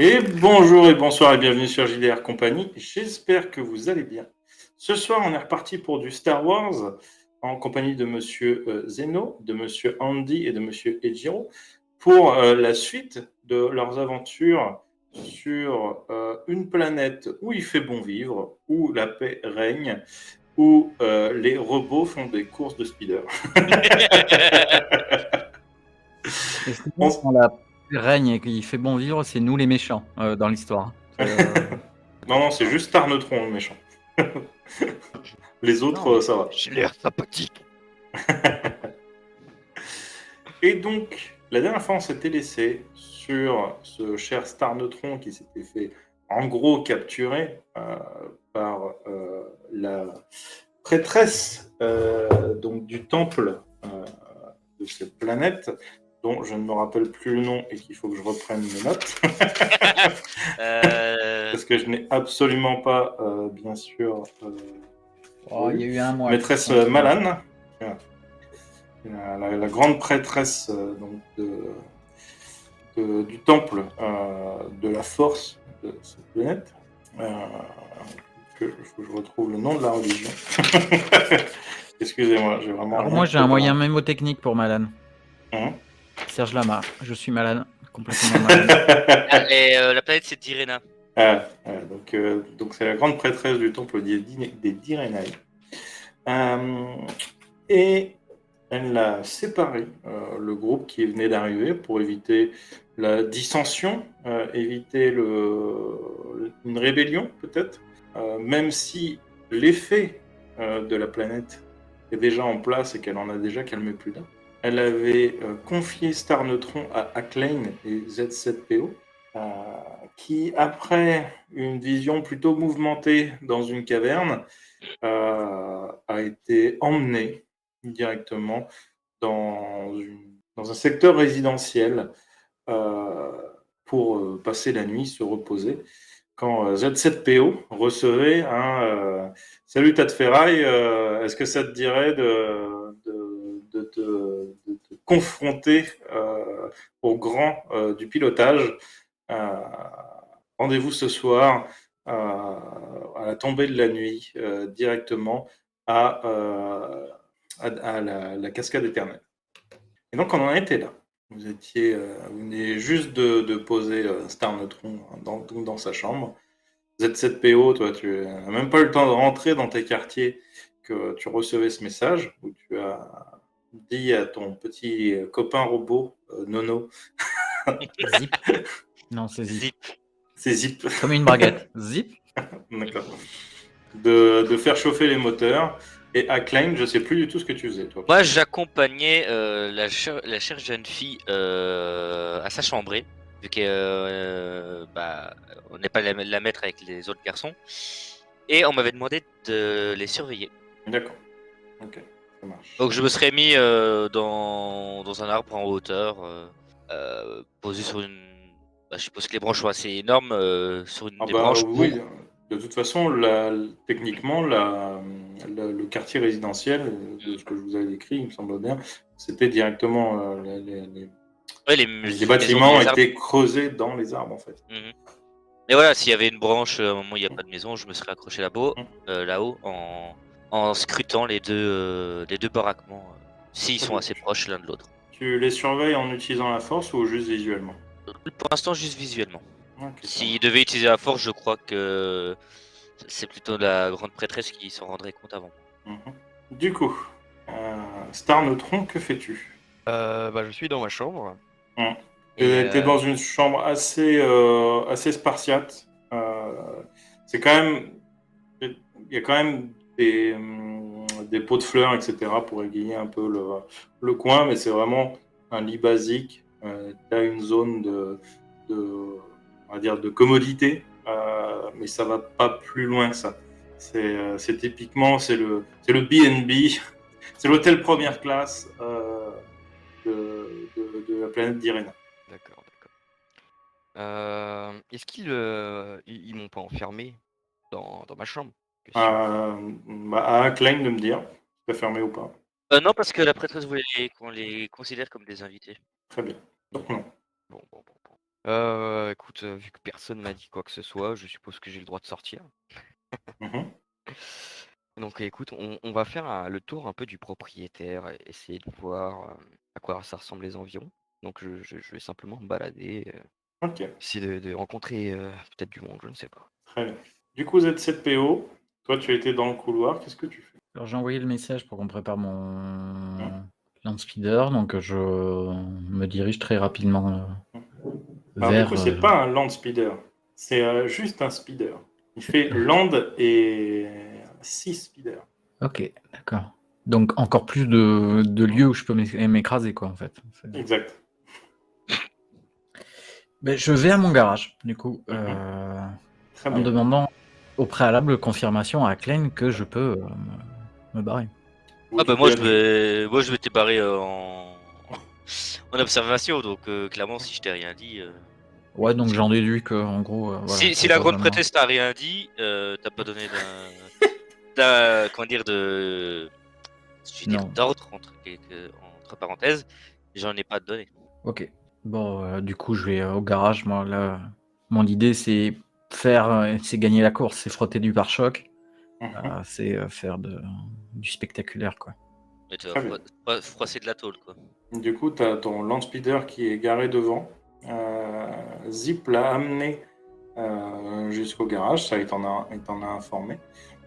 Et bonjour et bonsoir et bienvenue sur JDR Compagnie. J'espère que vous allez bien. Ce soir, on est reparti pour du Star Wars en compagnie de Monsieur Zeno, de Monsieur Andy et de Monsieur Ejiro pour la suite de leurs aventures sur une planète où il fait bon vivre, où la paix règne, où les robots font des courses de speeder. Et c'est On bon, s- quand la paix règne et qu'il fait bon vivre, c'est nous les méchants dans l'histoire. Non, non, c'est juste Star Neutron le méchant. Les Non, autres, mais ça va. j'ai l'air sympathique. Et donc, la dernière fois, on s'était laissé sur ce cher Star Neutron qui s'était fait en gros capturer par la prêtresse donc du temple de cette planète, dont je ne me rappelle plus le nom et qu'il faut que je reprenne mes notes. Parce que je n'ai absolument pas, bien sûr, Oh, il y a eu un mois. maîtresse Malane. Voilà. La grande prêtresse donc du temple de la force de cette planète. Il faut que je retrouve le nom de la religion. Excusez-moi, j'ai vraiment. Alors moi j'ai un moyen mémotechnique pour Malane. Hein Serge Lama, je suis Malane, complètement Malane. Et la planète, c'est Direna. donc c'est la grande prêtresse du temple des Direnae. Et elle a séparé le groupe qui venait d'arriver pour éviter la dissension, éviter une rébellion peut-être, même si l'effet de la planète est déjà en place et qu'elle en a déjà calmé plus d'un. Elle avait confié Star Neutron à Acclaim et Z7PO, qui, après une vision plutôt mouvementée dans une caverne, a été emmené directement dans un secteur résidentiel pour passer la nuit, se reposer. Quand Z7PO recevait un Salut Tad Ferraille, est-ce que ça te dirait de te confronter au grand du pilotage Rendez-vous ce soir à la tombée de la nuit directement à la cascade éternelle. Et donc on en était là. Vous venez juste de poser Star Neutron dans sa chambre. Z7PO, toi, tu n'as même pas eu le temps de rentrer dans tes quartiers que tu recevais ce message où tu as dit à ton petit copain robot, Nono. Zip. Non, c'est Zip. Zip. C'est Zip. Comme une baguette. Zip. D'accord. De faire chauffer les moteurs. Et à Klein, je sais plus du tout ce que tu faisais, toi. Moi, j'accompagnais la chère jeune fille à sa chambrée, vu qu'on n'est pas la mettre avec les autres garçons. Et on m'avait demandé de les surveiller. D'accord. Ok, ça marche. Donc, je me serais mis dans un arbre en hauteur, posé sur une. Je suppose que les branches sont assez énormes, sur une Ah des bah branches oui, pour. de toute façon, techniquement, le quartier résidentiel, de ce que je vous avais décrit, il me semble bien, c'était directement Ouais, les maisons bâtiments dans les arbres. étaient creusés dans les arbres en fait. Mhm. Mais voilà, s'il y avait une branche, à un moment il n'y a pas de maison, je me serais accroché là-haut, en scrutant les deux baraquements, s'ils sont assez proches l'un de l'autre. Tu les surveilles en utilisant la force ou juste visuellement? Pour l'instant, juste visuellement. Ok, ça S'ils marche. devaient utiliser la force, je crois que c'est plutôt la grande prêtresse qui s'en rendrait compte avant. Mhm. Du coup, Star Neutron, que fais-tu? Je suis dans ma chambre. Hum. Et T'es dans une chambre assez spartiate. C'est quand même, il y a quand même des pots de fleurs, etc. pour égayer un peu le coin, mais c'est vraiment un lit basique. Tu as une zone on va dire de commodité, mais ça va pas plus loin que ça. C'est typiquement, c'est le B&B, c'est l'hôtel première classe de la planète d'Irena. d'accord. Est-ce ils m'ont pas enfermé dans ma chambre? Question. À Klein de me dire si c'est fermé ou pas. Non, parce que la prêtresse voulait qu'on les considère comme des invités. Très bien. Donc non. Bon. Écoute, vu que personne m'a dit quoi que ce soit, je suppose que j'ai le droit de sortir. Mhm. Donc écoute, on va faire le tour un peu du propriétaire, et essayer de voir à quoi ça ressemble les environs. Donc je vais simplement me balader, Ok, essayer de rencontrer peut-être du monde, je ne sais pas. très bien. Du coup, Z7PO, toi, tu as été dans le couloir, qu'est-ce que tu fais? Alors j'ai envoyé le message pour qu'on prépare Hein. mon Landspeeder, donc je me dirige très rapidement Alors du coup, vers. c'est pas un land speeder, c'est juste un speeder. Il fait land et 6 speeders. Ok, d'accord. Donc encore plus de lieux où je peux m'écraser, quoi, en fait. Exact. Ben, je vais à mon garage, du coup, Très en bien. demandant au préalable confirmation à Klein que je peux me barrer. Vous Ah bah occupez la moi je vais te barrer en observation, donc clairement si je t'ai rien dit. Ouais, donc j'en déduis que, en gros, voilà, Si c'est la pas grande vraiment. prêtresse t'a rien dit, t'as pas donné comment dire je veux dire Non. d'ordre entre parenthèses, j'en ai pas donné. Ok. Bon, du coup, je vais au garage. Moi, là, mon idée, c'est c'est gagner la course, c'est frotter du pare-choc, Mhm. c'est faire du spectaculaire, quoi. Mais tu vas Très bien. froisser de la tôle quoi. Du coup, tu as ton land speeder qui est garé devant. Zip l'a amené jusqu'au garage, ça il t'en a informé.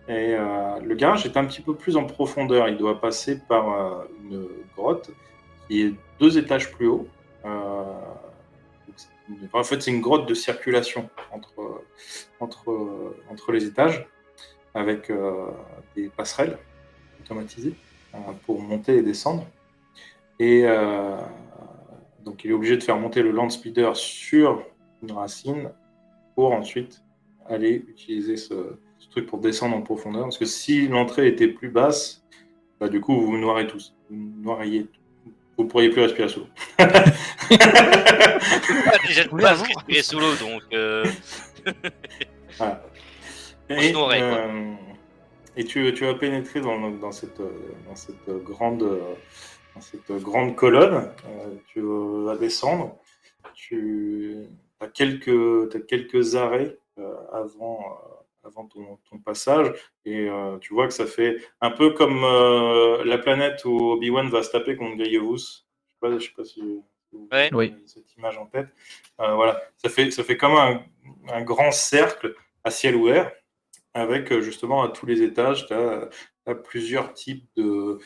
Et le garage est un petit peu plus en profondeur. Il doit passer par une grotte qui est 2 étages plus haut. En fait, c'est une grotte de circulation entre les étages avec des passerelles automatisées pour monter et descendre. Et donc, il est obligé de faire monter le land speeder sur une racine pour ensuite aller utiliser ce truc pour descendre en profondeur. Parce que si l'entrée était plus basse, bah, du coup, vous vous noirez tous. Vous ne pourriez plus respirer sous l'eau. Déjà de Coulé base avant. respirer sous l'eau donc Voilà. on se Et, noierait quoi. et tu vas pénétrer dans cette grande colonne. Tu vas descendre. Tu as t'as quelques arrêts avant ton passage. Et tu vois que ça fait un peu comme la planète où Obi-Wan va se taper contre Grievous. Je sais pas si vous Ouais. Oui. avez cette image en tête. Voilà, ça fait comme un grand cercle à ciel ouvert avec justement à tous les étages, tu as plusieurs types de,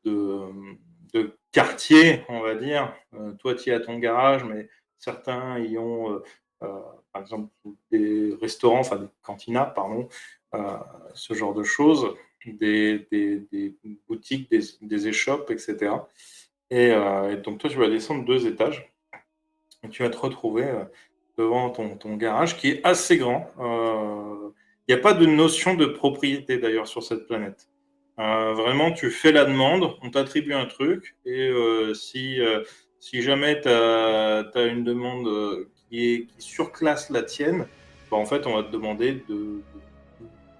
de quartiers, on va dire. Toi, tu es à ton garage, mais certains y ont, par exemple, des restaurants, enfin des cantinas, pardon, ce genre de choses, des boutiques, des échoppes, etc. Et donc, toi, tu vas descendre 2 étages et tu vas te retrouver devant ton garage qui est assez grand. Il n'y a pas de notion de propriété d'ailleurs sur cette planète. Vraiment, tu fais la demande, on t'attribue un truc, et si jamais tu as une demande qui surclasse la tienne, bah, en fait, on va te demander de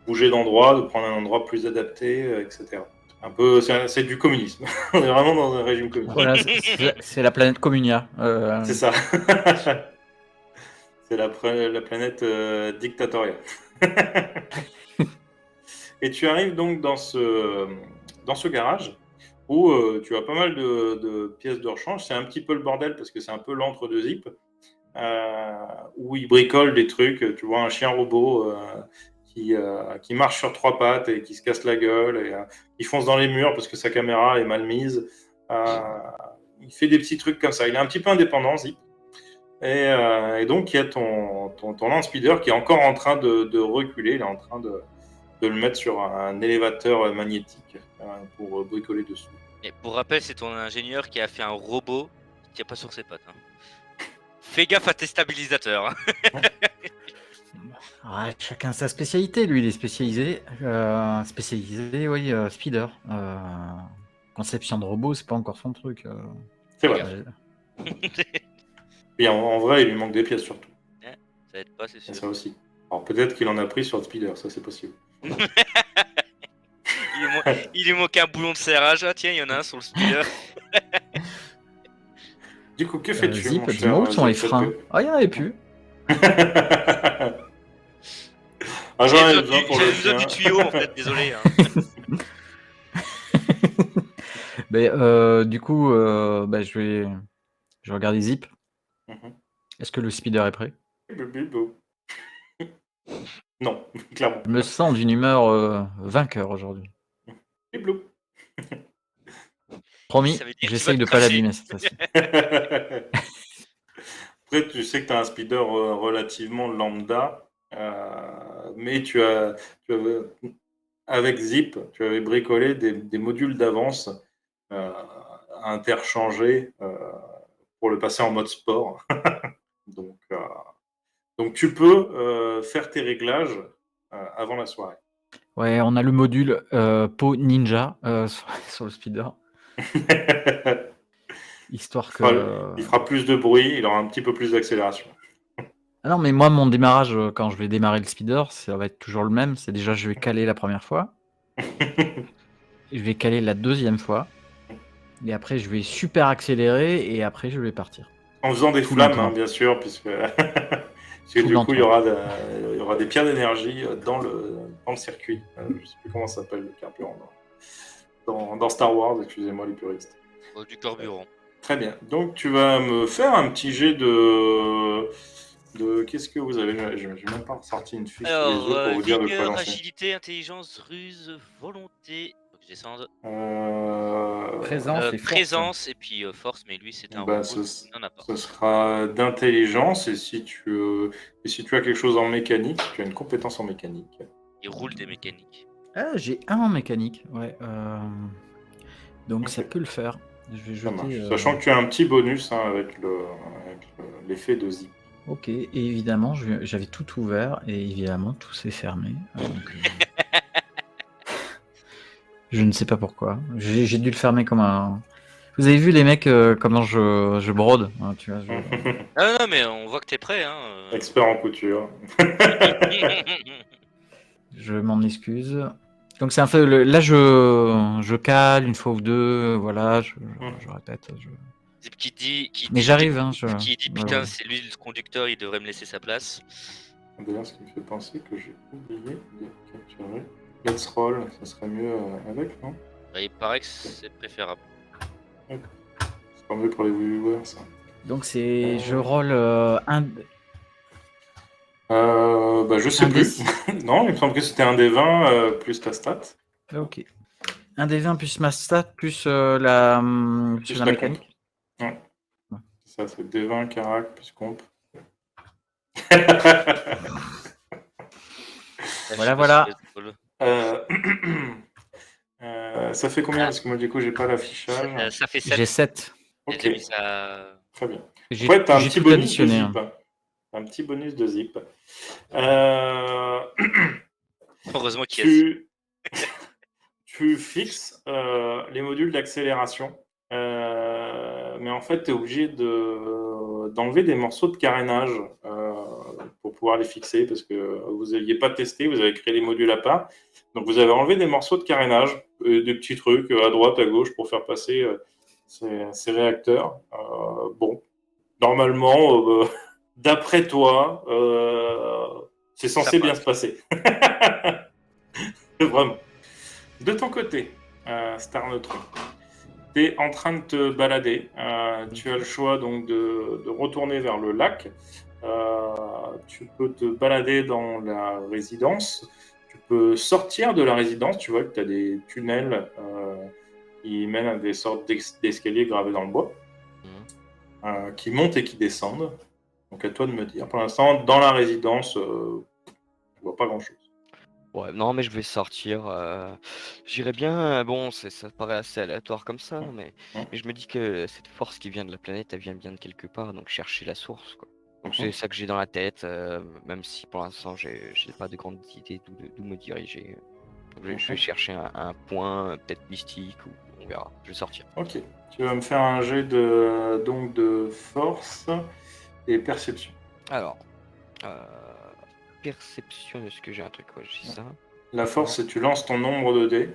bouger d'endroit, de prendre un endroit plus adapté, etc. Un peu, c'est du communisme. On est vraiment dans un régime communiste. Voilà, c'est la planète Communia. C'est ça. C'est la planète dictatoriale. Et tu arrives donc dans ce garage où tu as pas mal de pièces de rechange. C'est un petit peu le bordel parce que c'est un peu l'entre-deux zip où ils bricolent des trucs. Tu vois un chien robot qui marche sur 3 pattes et qui se casse la gueule et il fonce dans les murs parce que sa caméra est mal mise. Il fait des petits trucs comme ça. Il est un petit peu indépendant, Zip. Et donc, il y a ton land speeder qui est encore en train de reculer. Il est en train de le mettre sur un élévateur magnétique pour bricoler dessus. Et pour rappel, c'est ton ingénieur qui a fait un robot qui tient pas sur ses pattes. Hein. Fais gaffe à tes stabilisateurs. Hein. Ouais, chacun sa spécialité. Lui, il est spécialisé. Oui, speeder. Conception de robot, c'est pas encore son truc. C'est vrai. Ouais. Et en vrai, il lui manque des pièces surtout. Ça aide pas, c'est Et sûr. ça aussi. Alors peut-être qu'il en a pris sur le speeder, ça c'est possible. Il lui manque un boulon de serrage. Ah tiens, il y en a un sur le speeder. Du coup, que fais-tu, Zip, mon cher dis-moi où sont les Zip freins. Ah, il n'y en avait plus. Ah, j'en avais besoin pour le J'avais besoin chien. du tuyau en fait, désolé. Hein. Mais, du coup, je vais regarder Zip. Mhm. Est-ce que le speeder est prêt? Bibo. Non, clairement. Je me sens d'une humeur vainqueur aujourd'hui. Biblou. Promis, Ça veut dire qu'il j'essaye va de te pas cracher. l'abîmer cette fois-ci. Après, tu sais que tu as un speeder relativement lambda, mais avec Zip, tu avais bricolé des modules d'avance euh, interchangés pour le passer en mode sport. donc, tu peux faire tes réglages avant la soirée. Ouais, on a le module Po Ninja sur le speeder, histoire que. Il fera plus de bruit, il aura un petit peu plus d'accélération. Ah non, mais moi, mon démarrage, quand je vais démarrer le speeder, ça va être toujours le même. C'est déjà, je vais caler la première fois, je vais caler la deuxième fois, et après, je vais super accélérer, et après, je vais partir. En faisant des Tout flammes, lentement. hein, bien sûr, puisque, parce que Tout du coup, il y lentement. aura des pierres d'énergie dans le circuit. Je ne sais plus comment ça s'appelle le carburant dans Star Wars, excusez-moi les puristes. Du carburant. Très bien. Donc, tu vas me faire un petit jet de qu'est-ce que vous avez? Je n'ai même pas sorti une fiche sous les Alors, yeux pour vous dire de quoi vigueur, lancer. agilité, intelligence, ruse, volonté. Faut que je descende. Présence et force. Présence et puis force, mais lui c'est un Bah, robot, il n'en a pas. ce sera d'intelligence, et si tu as quelque chose en mécanique, tu as une compétence en mécanique. Il roule des mécaniques. Ah, j'ai un en mécanique, ouais. Donc, ça Ok. peut le faire. Je vais Ça marche. jeter. Sachant que tu as un petit bonus avec l'effet de Zip. Ok, et évidemment, j'avais tout ouvert, et évidemment, tout s'est fermé. Donc, je ne sais pas pourquoi. J'ai dû le fermer comme un. Vous avez vu les mecs comment je brode, hein, tu vois, Ah non, mais on voit que t'es prêt. Hein. Expert en couture. je m'en excuse. Donc c'est un peu là je cale une fois ou deux, voilà, je répète. Zip qui dit, Mais j'arrive, hein. Qui dit putain, c'est lui le conducteur, il devrait me laisser sa place. D'ailleurs, ce qui me fait penser que j'ai oublié de capturer. Let's roll, ça serait mieux avec, non? Bah, il paraît que c'est préférable. C'est pas mieux pour les viewers, ça. Donc c'est je roll un. Je sais Un plus. Non, il me semble que c'était un des 20 plus ta stat. Ok. Un des 20 plus ma stat plus la Plus la la mécanique. comp. Ouais. Ça, c'est des 20 carac plus comp. Voilà. Ça fait combien? Parce que moi, du coup, j'ai pas l'affichage. Ça fait 7. J'ai 7. Ok, J'ai mis ça... très bien. J'ai Ouais, t'as un petit tout bonus additionné. de Zip. Un petit bonus de Zip. Heureusement qu'il y a Tu fixes les modules d'accélération, mais en fait, tu es obligé d'enlever des morceaux de carénage pour pouvoir les fixer, parce que vous n'aviez pas testé, vous avez créé les modules à part. Donc, vous avez enlevé des morceaux de carénage, des petits trucs à droite, à gauche, pour faire passer ces réacteurs. Bon, normalement, d'après toi, c'est censé bien se passer. Vraiment. De ton côté, Star Neutron, tu es en train de te balader. Tu as le choix donc de retourner vers le lac. Tu peux te balader dans la résidence. Tu peux sortir de la résidence. Tu vois que tu as des tunnels qui mènent à des sortes d'escaliers gravés dans le bois, qui montent et qui descendent. Donc à toi de me dire. Pour l'instant, dans la résidence, je vois pas grand-chose. Ouais, non, mais je vais sortir. J'irais bien. Bon, ça paraît assez aléatoire comme ça, mais je me dis que cette force qui vient de la planète, elle vient bien de quelque part, donc chercher la source, quoi. Donc c'est ça que j'ai dans la tête, même si pour l'instant j'ai pas de grande idée d'où me diriger. Donc, je vais chercher un point, peut-être mystique, ou on verra. Je vais sortir. Ok. Tu vas me faire un jet de force et perception. Alors, perception, est-ce que j'ai un truc? Ouais, j'ai ça. La force, c'est tu lances ton nombre de dés.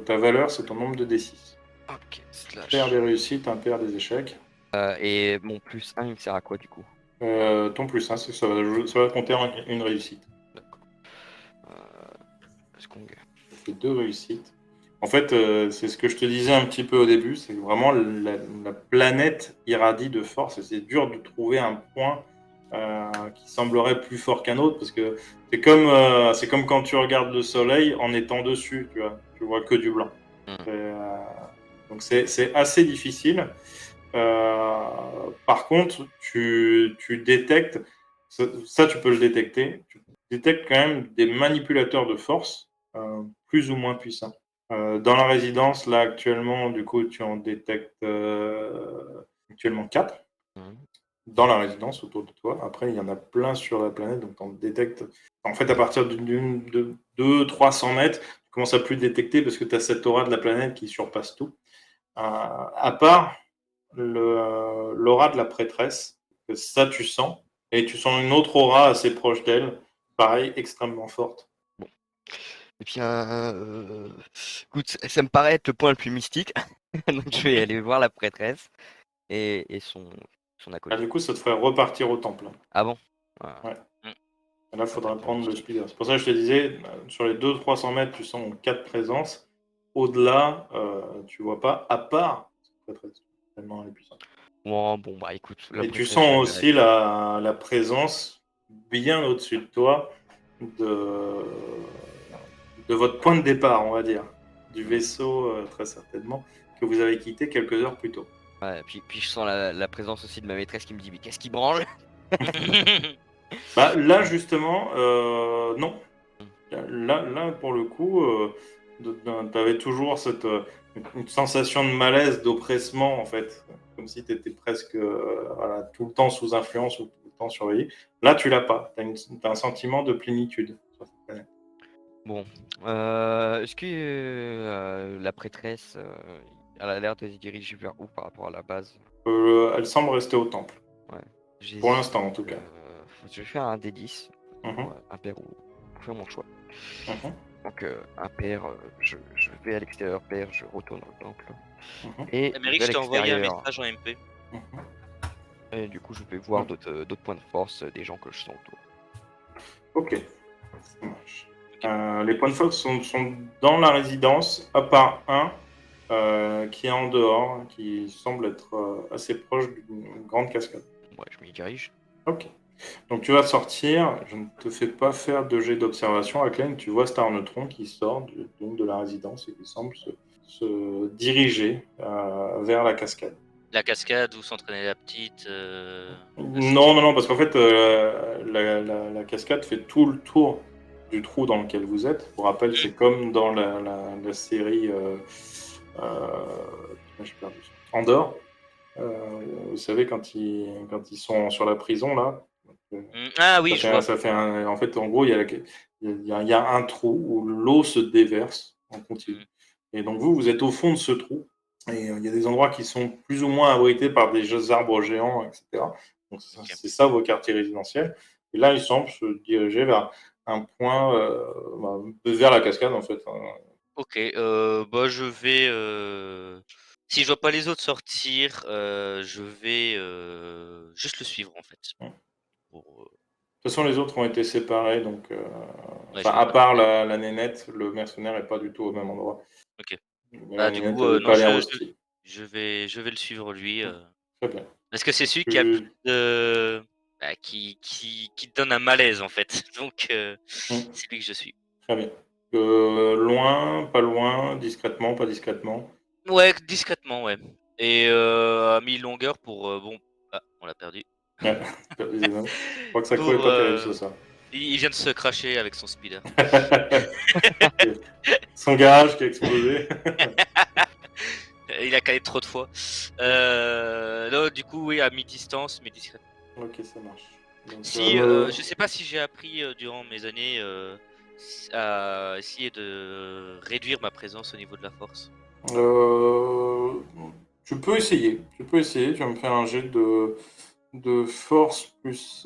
Ta valeur, c'est ton nombre de D6. Ok, slash. Paire des réussites, impair des échecs. Et mon plus 1, il me sert à quoi du coup? Ton plus 1, ça va compter en une réussite. D'accord. Skong. Ça fait 2 réussites. En fait, c'est ce que je te disais un petit peu au début, c'est que vraiment la planète irradie de force, et c'est dur de trouver un point qui semblerait plus fort qu'un autre, parce que c'est comme quand tu regardes le soleil en étant dessus, tu vois que du blanc. Donc c'est assez difficile. Par contre, tu détectes, ça tu peux le détecter, tu détectes quand même des manipulateurs de force plus ou moins puissants. Dans la résidence, là actuellement, du coup, tu en détectes actuellement 4 dans la résidence autour de toi. Après, il y en a plein sur la planète, donc tu en détectes. En fait, à partir de 200-300 mètres, tu commences à plus détecter parce que tu as cette aura de la planète qui surpasse tout. À part l'aura de la prêtresse, que ça tu sens, et tu sens une autre aura assez proche d'elle, pareil, extrêmement forte. Bon. Et puis, écoute, ça me paraît être le point le plus mystique. Donc, je vais aller voir la prêtresse et son acolyte. Du coup, ça te ferait repartir au temple. Ah bon? Ouais. Là, il faudra prendre le speeder. C'est pour ça que je te disais, sur les 200-300 mètres, tu sens 4 présences. Au-delà, tu vois pas, à part cette prêtresse. Tellement elle est puissante. Bon, bah écoute. Et tu sens aussi la présence bien au-dessus de toi de votre point de départ, on va dire, du vaisseau, très certainement, que vous avez quitté quelques heures plus tôt. Ouais, puis je sens la présence aussi de ma maîtresse qui me dit mais qu'est-ce qui branle? Bah, là, justement, non. Là, pour le coup, tu avais toujours une sensation de malaise, d'oppressement, en fait. Comme si tu étais presque voilà, tout le temps sous influence ou tout le temps surveillé. Là, tu l'as pas. Tu as un sentiment de plénitude sur cette planète. Bon. Est-ce que la prêtresse, elle a l'air de se diriger vers où par rapport à la base? Elle semble rester au temple. Ouais. Pour l'instant, en tout cas. Je vais faire un D10. Mhm. Impair ou faire mon choix. Mhm. Donc, impair, je vais à l'extérieur, pair, je retourne au temple. Mhm. Et Amérique, je t'ai envoyé un message en MP. Mhm. Et du coup, je vais voir d'autres points de force des gens que je sens autour. Ok, ça marche. Les points de force sont dans la résidence, à part un qui est en dehors, qui semble être assez proche d'une grande cascade. Ouais, je m'y dirige. Ok. Donc tu vas sortir, je ne te fais pas faire de jet d'observation. Aklen, tu vois Star Neutron qui sort donc de la résidence et qui semble se diriger vers la cascade. La cascade où s'entraînait la petite. Non, parce qu'en fait, la cascade fait tout le tour du trou dans lequel vous êtes. Pour rappel, c'est comme dans la série j'ai perdu ça. Andorre. Vous savez, quand ils sont sur la prison, là. Ah oui, je vois. En fait, en gros, il y a un trou où l'eau se déverse en continu. Et donc, vous êtes au fond de ce trou. Et il y a des endroits qui sont plus ou moins abrités par des arbres géants, etc. Donc, c'est ça vos quartiers résidentiels. Et là, ils semblent se diriger vers un point, vers la cascade, en fait. Ok, bah je vais. Si je vois pas les autres sortir, je vais juste le suivre en fait. Pour, De toute façon, les autres ont été séparés, donc ouais, à part la nénette, le mercenaire n'est pas du tout au même endroit. Ok. Mais Bah la du nénette coup, n'avait non, pas l'air hostile. je vais le suivre lui. Très bien. Parce que c'est celui qui a le plus de. Bah, qui te donne un malaise en fait. Donc c'est lui que je suis. Très bien. Loin, pas loin, discrètement, pas discrètement. Ouais, discrètement, ouais. Et à mi-longueur pour bon. Ah, on l'a perdu. Ouais, perdu des hommes. Je crois que ça Pour, n'est pas terrible ce soir. il vient de se cracher avec son speeder. Son garage qui a explosé. Il a calé trop de fois. Non, du coup, oui, à mi-distance, mais discrètement. Ok, ça marche. Donc, Si, je sais pas si j'ai appris durant mes années à essayer de réduire ma présence au niveau de la force. tu peux essayer. Tu vas me faire un jet de force plus,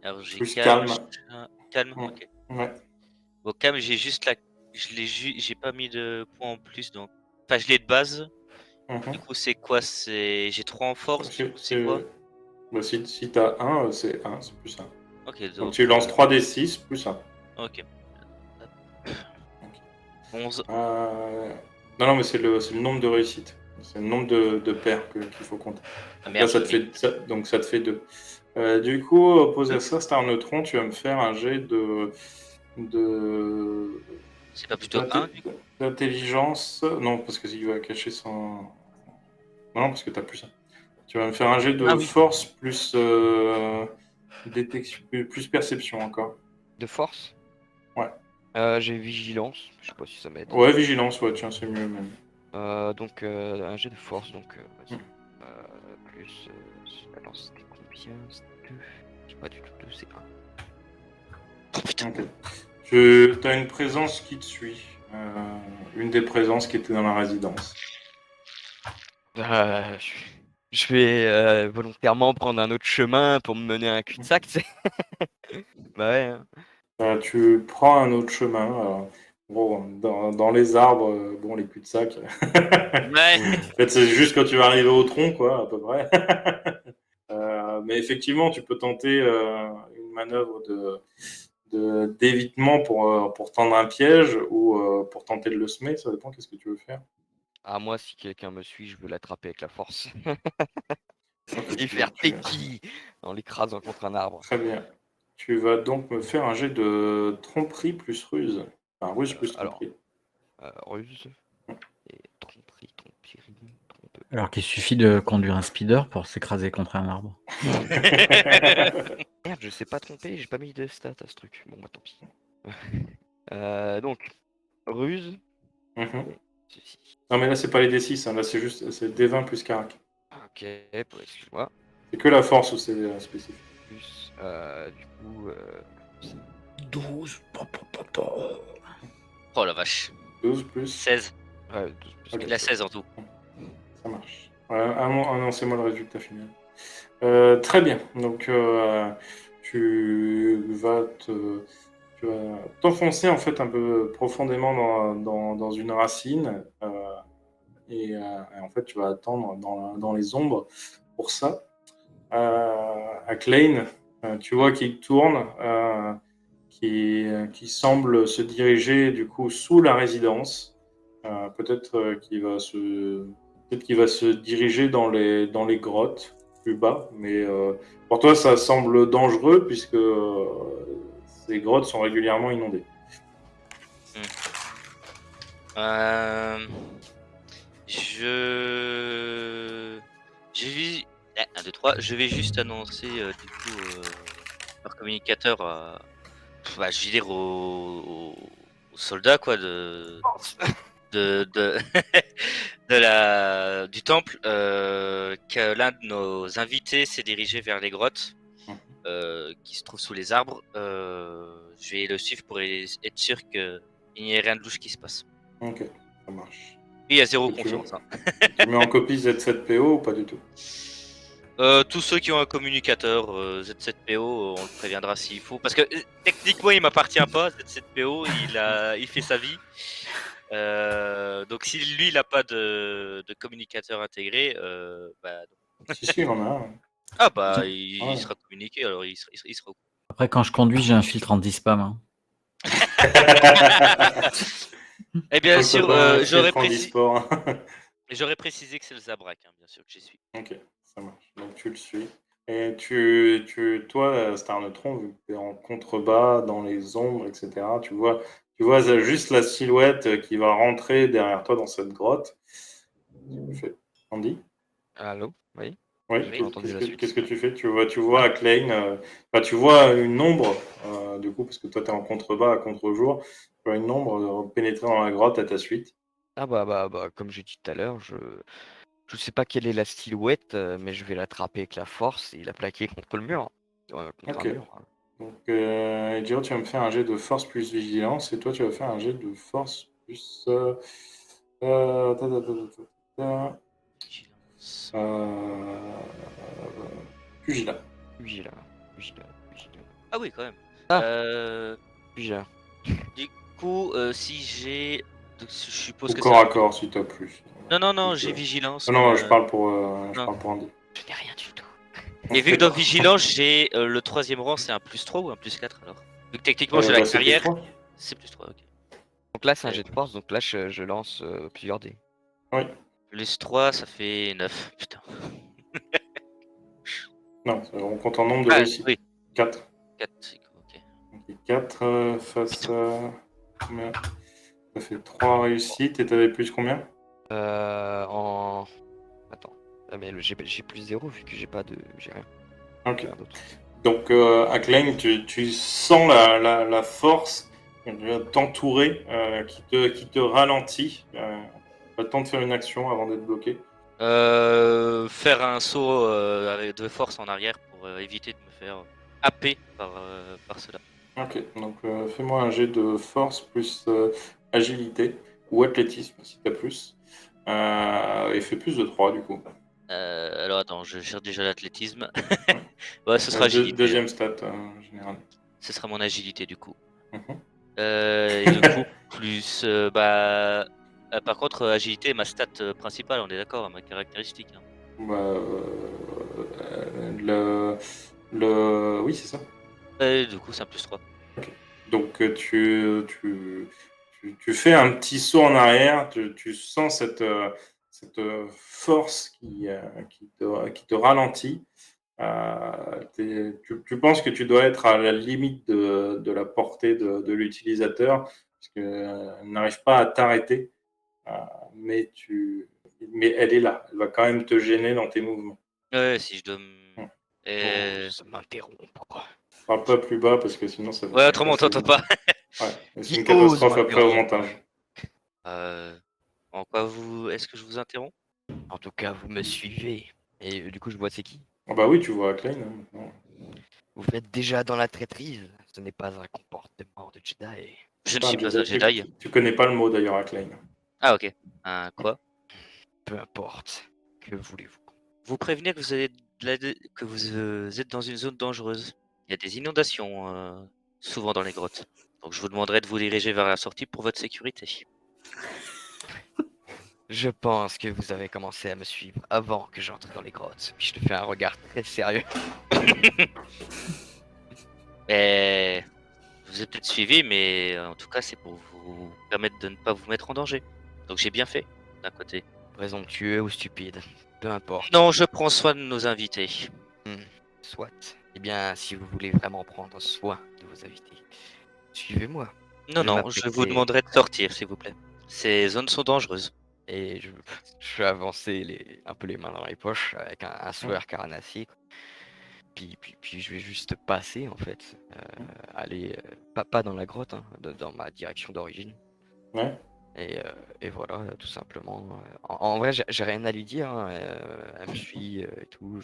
Alors j'ai plus calme, calme. calme, Ouais. ok. Ouais. Bon, calme, j'ai juste j'ai pas mis de points en plus, donc. Enfin, je l'ai de base. Du coup, c'est quoi? J'ai 3 en force, du coup, c'est quoi? Bah, si t'as 1, c'est 1, c'est plus 1. Ok, Donc tu lances 3d6 plus 1. Ok. 11. Non, mais c'est le nombre de réussites. C'est le nombre de paires qu'il faut compter. Ah Donc merde, là, donc ça te fait 2. Du coup, opposé à ça, Star Neutron, tu vas me faire un jet c'est pas plutôt 1 d'intelligence. Non, parce que il va cacher son. Non, parce que t'as plus 1. Tu vas me faire un jet de Ah oui. force plus détection, plus perception encore. De force? Ouais. J'ai vigilance, je sais pas si ça m'aide. Ouais, vigilance, ouais, tiens, c'est mieux même. Donc un jet de force, donc vas-y. Plus. Alors c'était combien? C'est 2. C'est pas du tout 2, c'est 1. Oh, putain. Ok. Tu as une présence qui te suit. Une des présences qui était dans la résidence. Je vais volontairement prendre un autre chemin pour me mener à un cul-de-sac, tu sais. Bah ouais. Hein. Tu prends un autre chemin. Bon, dans les arbres, bon, les cul-de-sac. Ouais. En fait, c'est juste quand tu vas arriver au tronc, quoi, à peu près. Mais effectivement, tu peux tenter une manœuvre d'évitement pour tendre un piège ou pour tenter de le semer. Ça dépend, qu'est-ce que tu veux faire. Ah, moi, si quelqu'un me suit, je veux l'attraper avec la force. Ok, Et faire téqui en l'écrasant contre un arbre. Très bien. Tu vas donc me faire un jet de tromperie plus ruse. Enfin, ruse plus Alors, tromperie. ruse et tromperie, tromperie, trompe. Alors qu'il suffit de conduire un speeder pour s'écraser contre un arbre. Merde, je sais pas tromper, j'ai pas mis de stats à ce truc. Bon, bah tant pis. Donc, ruse. Mhm. Ceci. Non, mais là, c'est pas les D6, hein. Là, c'est juste c'est D20 plus carac. Ok, excuse-moi. C'est que la force où c'est spécifique. Plus, du coup, 12. Oh la vache. 12 plus. 16. ouais, 12 plus Ok. Il a 16 en tout. Ça marche. Ouais, annoncez-moi le résultat final. Très bien. Donc, tu vas t'enfoncer en fait un peu profondément dans une racine et en fait tu vas attendre dans les ombres pour ça. Acclane, tu vois qu'il tourne, qui semble se diriger du coup sous la résidence. Peut-être qu'il va se diriger dans les grottes plus bas, mais pour toi ça semble dangereux puisque ces grottes sont régulièrement inondées. J'ai vu. 1, 2, 3. Je vais juste annoncer du coup leur communicateur je vais dire aux soldats quoi de du temple que l'un de nos invités s'est dirigé vers les grottes qui se trouvent sous les arbres. Je vais le suivre pour être sûr qu'il n'y ait rien de louche qui se passe. Ok, ça marche. Et il y a zéro Tu confiance. Hein. Tu mets en copie Z7PO ou pas du tout? Tous ceux qui ont un communicateur Z7PO, on le préviendra s'il faut. Parce que techniquement, il m'appartient pas, Z7PO, il fait sa vie. Donc si lui, il n'a pas de communicateur intégré, Si, on en a un. ah bah, Ouais. il sera communiqué, alors il sera au Après, quand je conduis, j'ai un filtre anti-spam. Hein. Et bien Donc, sûr, t'as pas j'aurais filtre handisport. précisé que c'est le Zabrak, hein, bien sûr que j'y suis. Ok, ça marche. Donc tu le suis. Et toi, Star Neutron, vu que tu es en contrebas, dans les ombres, etc., tu vois juste la silhouette qui va rentrer derrière toi dans cette grotte. Tu fais. Andy? Allô? Oui? Oui, J'ai pas entendu la suite. qu'est-ce que tu fais? Tu vois Acclane, tu vois une ombre, du coup, parce que toi, tu es en contrebas, à contre-jour. Tu vois une ombre pénétrer dans la grotte à ta suite. Ah bah, comme j'ai dit tout à l'heure, je sais pas quelle est la silhouette, mais je vais l'attraper avec la force et la plaquer contre le mur. Contre Ok. un mur. Hein. Donc, Ejiro, tu vas me faire un jet de force plus vigilance, et toi, tu vas faire un jet de force plus. Ta, ta, ta, ta, ta, ta. Pugilat. Vigilant. Ah oui, quand même. Ah. Vigilant. Du coup, si j'ai. Donc, je suppose Au que corps à corps, si tu as plus. Non, Donc, j'ai vigilance. non, je parle pour non. Andy. Je n'ai rien du tout. Et vu que dans vigilance, j'ai le 3e rang, c'est un +3 ou un +4 alors? Vu que techniquement j'ai la Bah, c'est plus carrière, 3. c'est +3, ok. Donc là, c'est un jet de force, donc là, je lance plusieurs dés. Oui. +3, ça fait 9. Putain. Non, on compte en nombre de réussites. Oui, 4. 4, ok. Ok, 4 face à combien? Ça fait 3 réussites et t'avais plus combien? En... Attends. Ah, mais j'ai plus 0 vu que j'ai pas de... J'ai rien. Ok. Rien d'autre. Donc, Acclaim, tu sens la force t'entourer qui te ralentit. Pas le temps de faire une action avant d'être bloqué. Faire un saut avec de force en arrière pour éviter de me faire happer par cela. Ok, donc fais-moi un jet de force plus agilité ou athlétisme si t'as plus. Et fais plus de 3 du coup. Alors attends, je cherche déjà l'athlétisme. Ouais, ce sera agilité. Deuxième stat en général. Ce sera mon agilité du coup. Mhm. Et du coup, plus. Par contre, agilité est ma stat principale, on est d'accord, ma caractéristique. Hein. Bah, oui, c'est ça. Du coup, c'est un +3. Donc tu fais un petit saut en arrière, tu sens cette force qui te ralentit. Tu penses que tu dois être à la limite de la portée de l'utilisateur, parce qu'elle n'arrive pas à t'arrêter, euh, mais, mais elle est là, elle va quand même te gêner dans tes mouvements. Ouais, si je dois. Ouais. Et... Oh, ça m'interrompt. Parle pas plus bas parce que sinon ça va Ouais, faire autrement, on casser t'entend le- pas. Ouais, et c'est Dis une catastrophe ose, après au m'interrompre. montage. En quoi vous. Est-ce que je vous interromps? En tout cas, vous me suivez. Et du coup, je vois c'est qui. Ah bah oui, tu vois Klein hein, maintenant. Vous êtes déjà dans la traîtrise. Ce n'est pas un comportement de Jedi. Je ne Enfin, suis pas un Jedi. tu connais pas le mot d'ailleurs à Klein. Ah, ok. Quoi? Peu importe. Que voulez-vous? Vous prévenez que que vous êtes dans une zone dangereuse. Il y a des inondations souvent dans les grottes. Donc je vous demanderai de vous diriger vers la sortie pour votre sécurité. Je pense que vous avez commencé à me suivre avant que j'entre dans les grottes. Puis je te fais un regard très sérieux. Et je vous ai peut-être suivi, mais en tout cas c'est pour vous permettre de ne pas vous mettre en danger. Donc j'ai bien fait, d'un côté. Présomptueux ou stupide. Peu importe. Non, je prends soin de nos invités. Soit. Eh bien, si vous voulez vraiment prendre soin de vos invités, suivez-moi. Non, Je non, m'apprêtais- je vous demanderai de sortir, s'il vous plaît. Ces zones sont dangereuses. Et je fais avancer un peu les mains dans les poches avec un sourire carnassier. Puis je vais juste passer en fait. Aller pas dans la grotte, hein, dans ma direction d'origine. Ouais. Et voilà, tout simplement. En vrai, j'ai rien à lui dire. Hein, elle me suit et tout.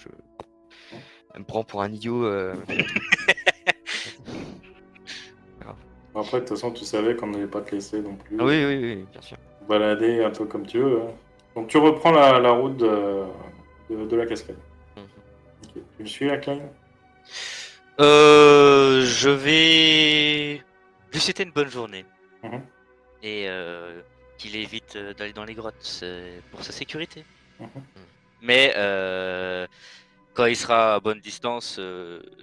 Elle me prend pour un idiot. Après, de toute façon, tu savais qu'on n'allait pas te laisser non plus Oui, bien sûr. balader un peu comme tu veux. Hein. Donc tu reprends la route de la cascade. Mhm. Ok. Tu me suis là, Klein? Je vais lui souhaiter une bonne journée. Mhm. Et qu'il évite d'aller dans les grottes, c'est pour sa sécurité. Mhm. Mais quand il sera à bonne distance,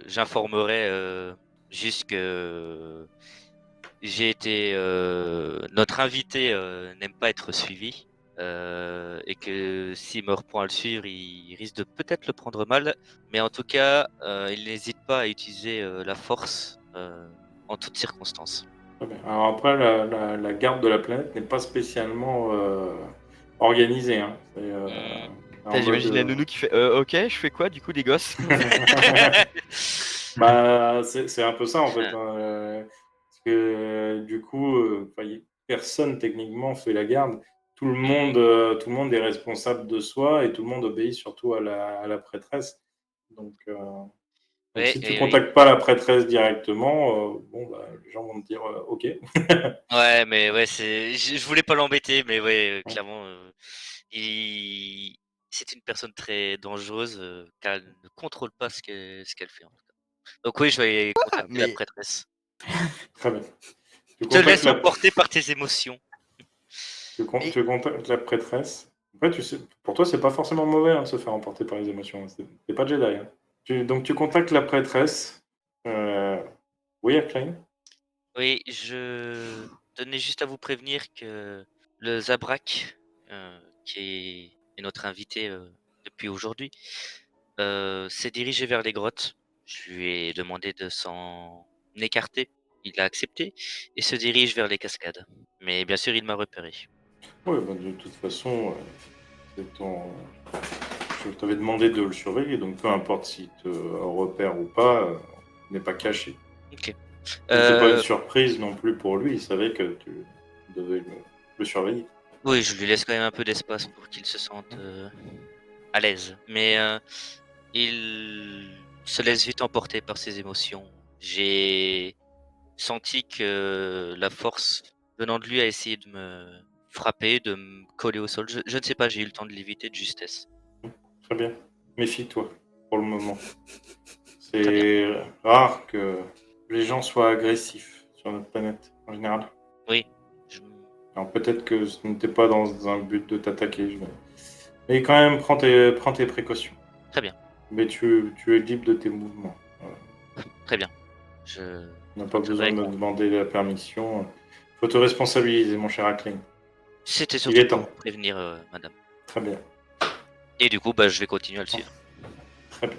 j'informerai juste que j'ai été. Notre invité n'aime pas être suivi. Et que s'il me reprend à le suivre, il risque de peut-être le prendre mal. Mais en tout cas, il n'hésite pas à utiliser la force en toutes circonstances. Très bien. Alors après, la garde de la planète n'est pas spécialement organisée. Hein. C'est, en mode, J'imagine la nounou qui fait ok, je fais quoi du coup, les gosses? Bah, c'est un peu ça en fait. Hein. Parce que du coup, personne techniquement fait la garde. Tout le monde est responsable de soi et tout le monde obéit surtout à la prêtresse. Donc Ouais, si tu oui. contactes pas la prêtresse directement, bon, bah, les gens vont te dire OK. Ouais, mais ouais, je voulais pas l'embêter, mais ouais, clairement, c'est une personne très dangereuse car elle ne contrôle pas ce qu'elle fait en tout cas. Donc oui, je vais contacter la Mais prêtresse. Très bien. Tu Te contactes laisse la, emporter par tes émotions. tu contactes la prêtresse. Ouais, tu sais, pour toi, c'est pas forcément mauvais hein, de se faire emporter par les émotions. T'es pas Jedi. Hein. Donc, tu contactes la prêtresse. Oui, Klein. Oui, je tenais juste à vous prévenir que le Zabrak, qui est notre invité depuis aujourd'hui, s'est dirigé vers les grottes. Je lui ai demandé de s'en écarter. Il a accepté et se dirige vers les cascades. Mais bien sûr, il m'a repéré. Oui, bah, de toute façon, c'est ton... je t'avais demandé de le surveiller, donc peu importe s'il te repère ou pas, il n'est pas caché. Ok. C'était pas une surprise non plus pour lui, il savait que tu devais le surveiller. Oui, je lui laisse quand même un peu d'espace pour qu'il se sente à l'aise. Mais il se laisse vite emporter par ses émotions. J'ai senti que la force venant de lui a essayé de me frapper, de me coller au sol. Je ne sais pas, j'ai eu le temps de l'éviter de justesse. Très bien. Méfie-toi, pour le moment. Très bien. C'est rare que les gens soient agressifs sur notre planète, en général. Oui. je- Alors peut-être que ce n'était pas dans un but de t'attaquer, mais quand même, prends tes précautions. Très bien. Mais tu es libre de tes mouvements. Très bien. Je Tu n'as pas besoin noterai de me qu'on- demander la permission. Il faut te responsabiliser, mon cher Ackling. C'était Il surtout est pour temps. vous prévenir, madame. Très bien. Et du coup, bah, je vais continuer à le suivre. Très bien.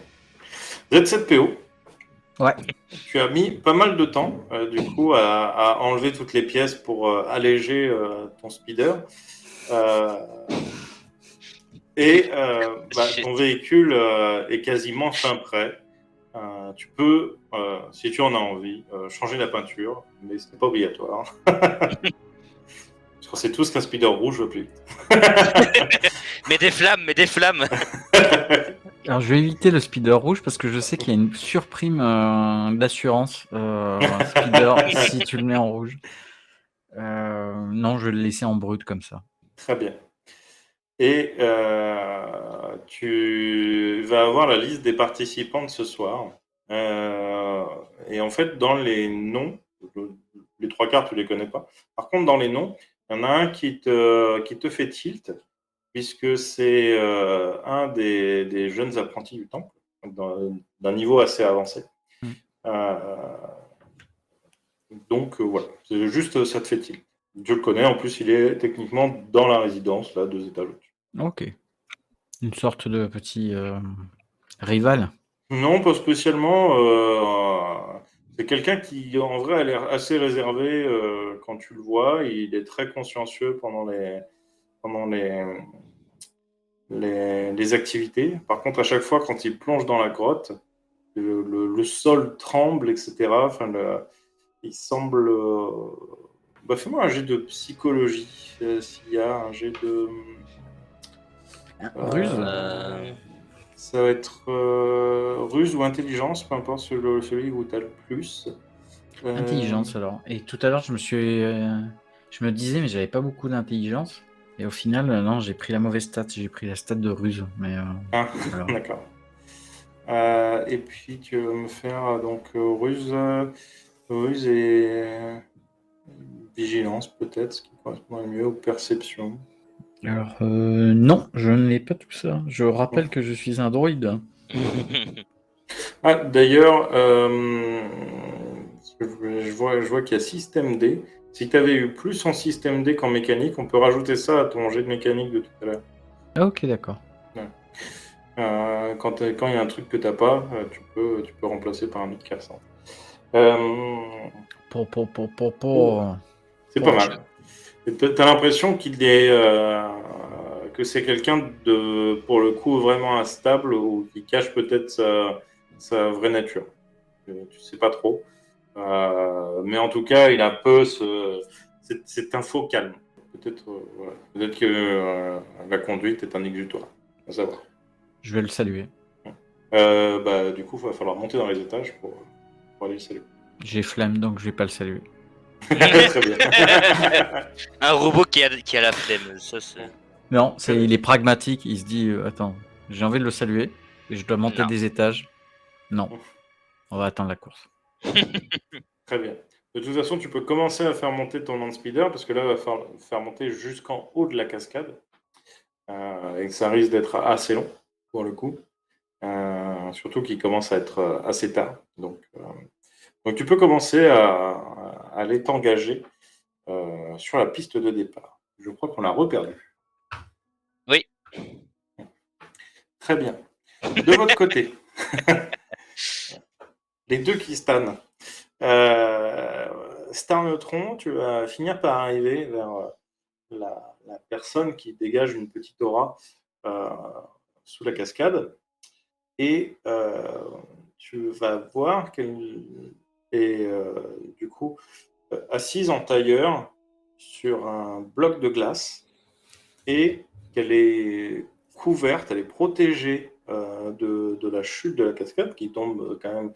Z7PO, Ouais. tu as mis pas mal de temps, du coup, à enlever toutes les pièces pour alléger ton speeder. Ton véhicule est quasiment fin prêt. Tu peux, si tu en as envie, changer la peinture, mais ce n'est pas obligatoire. Parce qu'on sait tous qu'un speeder rouge va plus vite. Mais des flammes, mais des flammes. Alors, je vais éviter le speeder rouge parce que je sais qu'il y a une surprime d'assurance speeder si tu le mets en rouge. Non, je vais le laisser en brut comme ça. Très bien. Et tu vas avoir la liste des participants de ce soir. Et en fait, dans les noms, les trois quarts, tu ne les connais pas. Par contre, dans les noms, il y en a un qui te fait tilt, puisque c'est un des jeunes apprentis du temple, d'un niveau assez avancé. Mm. Donc voilà, c'est juste ça te fait tilt. Je le connais, en plus il est techniquement dans la résidence, là, 2 étages au-dessus. Ok. Une sorte de petit rival. Non, pas spécialement. C'est quelqu'un qui, en vrai, a l'air assez réservé quand tu le vois. Il est très consciencieux pendant les activités. Par contre, à chaque fois, quand il plonge dans la grotte, le sol tremble, etc. Enfin, il semble. Fais-moi un jet de psychologie, s'il y a un jet de. Ruse Ça va être ruse ou intelligence, peu importe celui où tu as le plus. Intelligence alors. Et tout à l'heure, je me disais, mais j'avais pas beaucoup d'intelligence. Et au final, non, j'ai pris la mauvaise stat. J'ai pris la stat de ruse. Mais Ah, voilà. d'accord. Et puis tu vas me faire donc ruse et vigilance peut-être, ce qui correspond mieux aux perceptions. Alors, non, je n'ai pas tout ça. Je rappelle que je suis un droïde. Ah, d'ailleurs, je vois qu'il y a système D. Si tu avais eu plus en système D qu'en mécanique, on peut rajouter ça à ton jet de mécanique de tout à l'heure. Ah, ok, d'accord. Quand il y a un truc que tu n'as pas, tu peux remplacer par un autre qui ressemble. C'est pas mal. Tu as l'impression que c'est quelqu'un de, pour le coup, vraiment instable ou qui cache peut-être sa vraie nature. Tu sais pas trop. Mais en tout cas, il a un peu cette info calme. Peut-être que la conduite est un exutoire. À savoir. Je vais le saluer. Du coup, il va falloir monter dans les étages pour aller le saluer. J'ai flemme, donc je vais pas le saluer. Très bien. Un robot qui a la flemme, ça c'est. Non, il est pragmatique. Il se dit, attends, j'ai envie de le saluer et je dois monter Non. des étages. Non, on va attendre la course. Très bien. De toute façon, tu peux commencer à faire monter ton land speeder parce que là, il va falloir faire monter jusqu'en haut de la cascade. et que ça risque d'être assez long pour le coup. Surtout qu'il commence à être assez tard. Donc tu peux commencer à aller t'engager sur la piste de départ. Je crois qu'on l'a reperdu. Oui. Très bien. De votre côté, les deux qui stannent. Star Neutron, tu vas finir par arriver vers la personne qui dégage une petite aura euh, sous la cascade. Et tu vas voir qu'elle est du coup assise en tailleur sur un bloc de glace et qu'elle est couverte, elle est protégée de la chute de la cascade qui tombe quand même.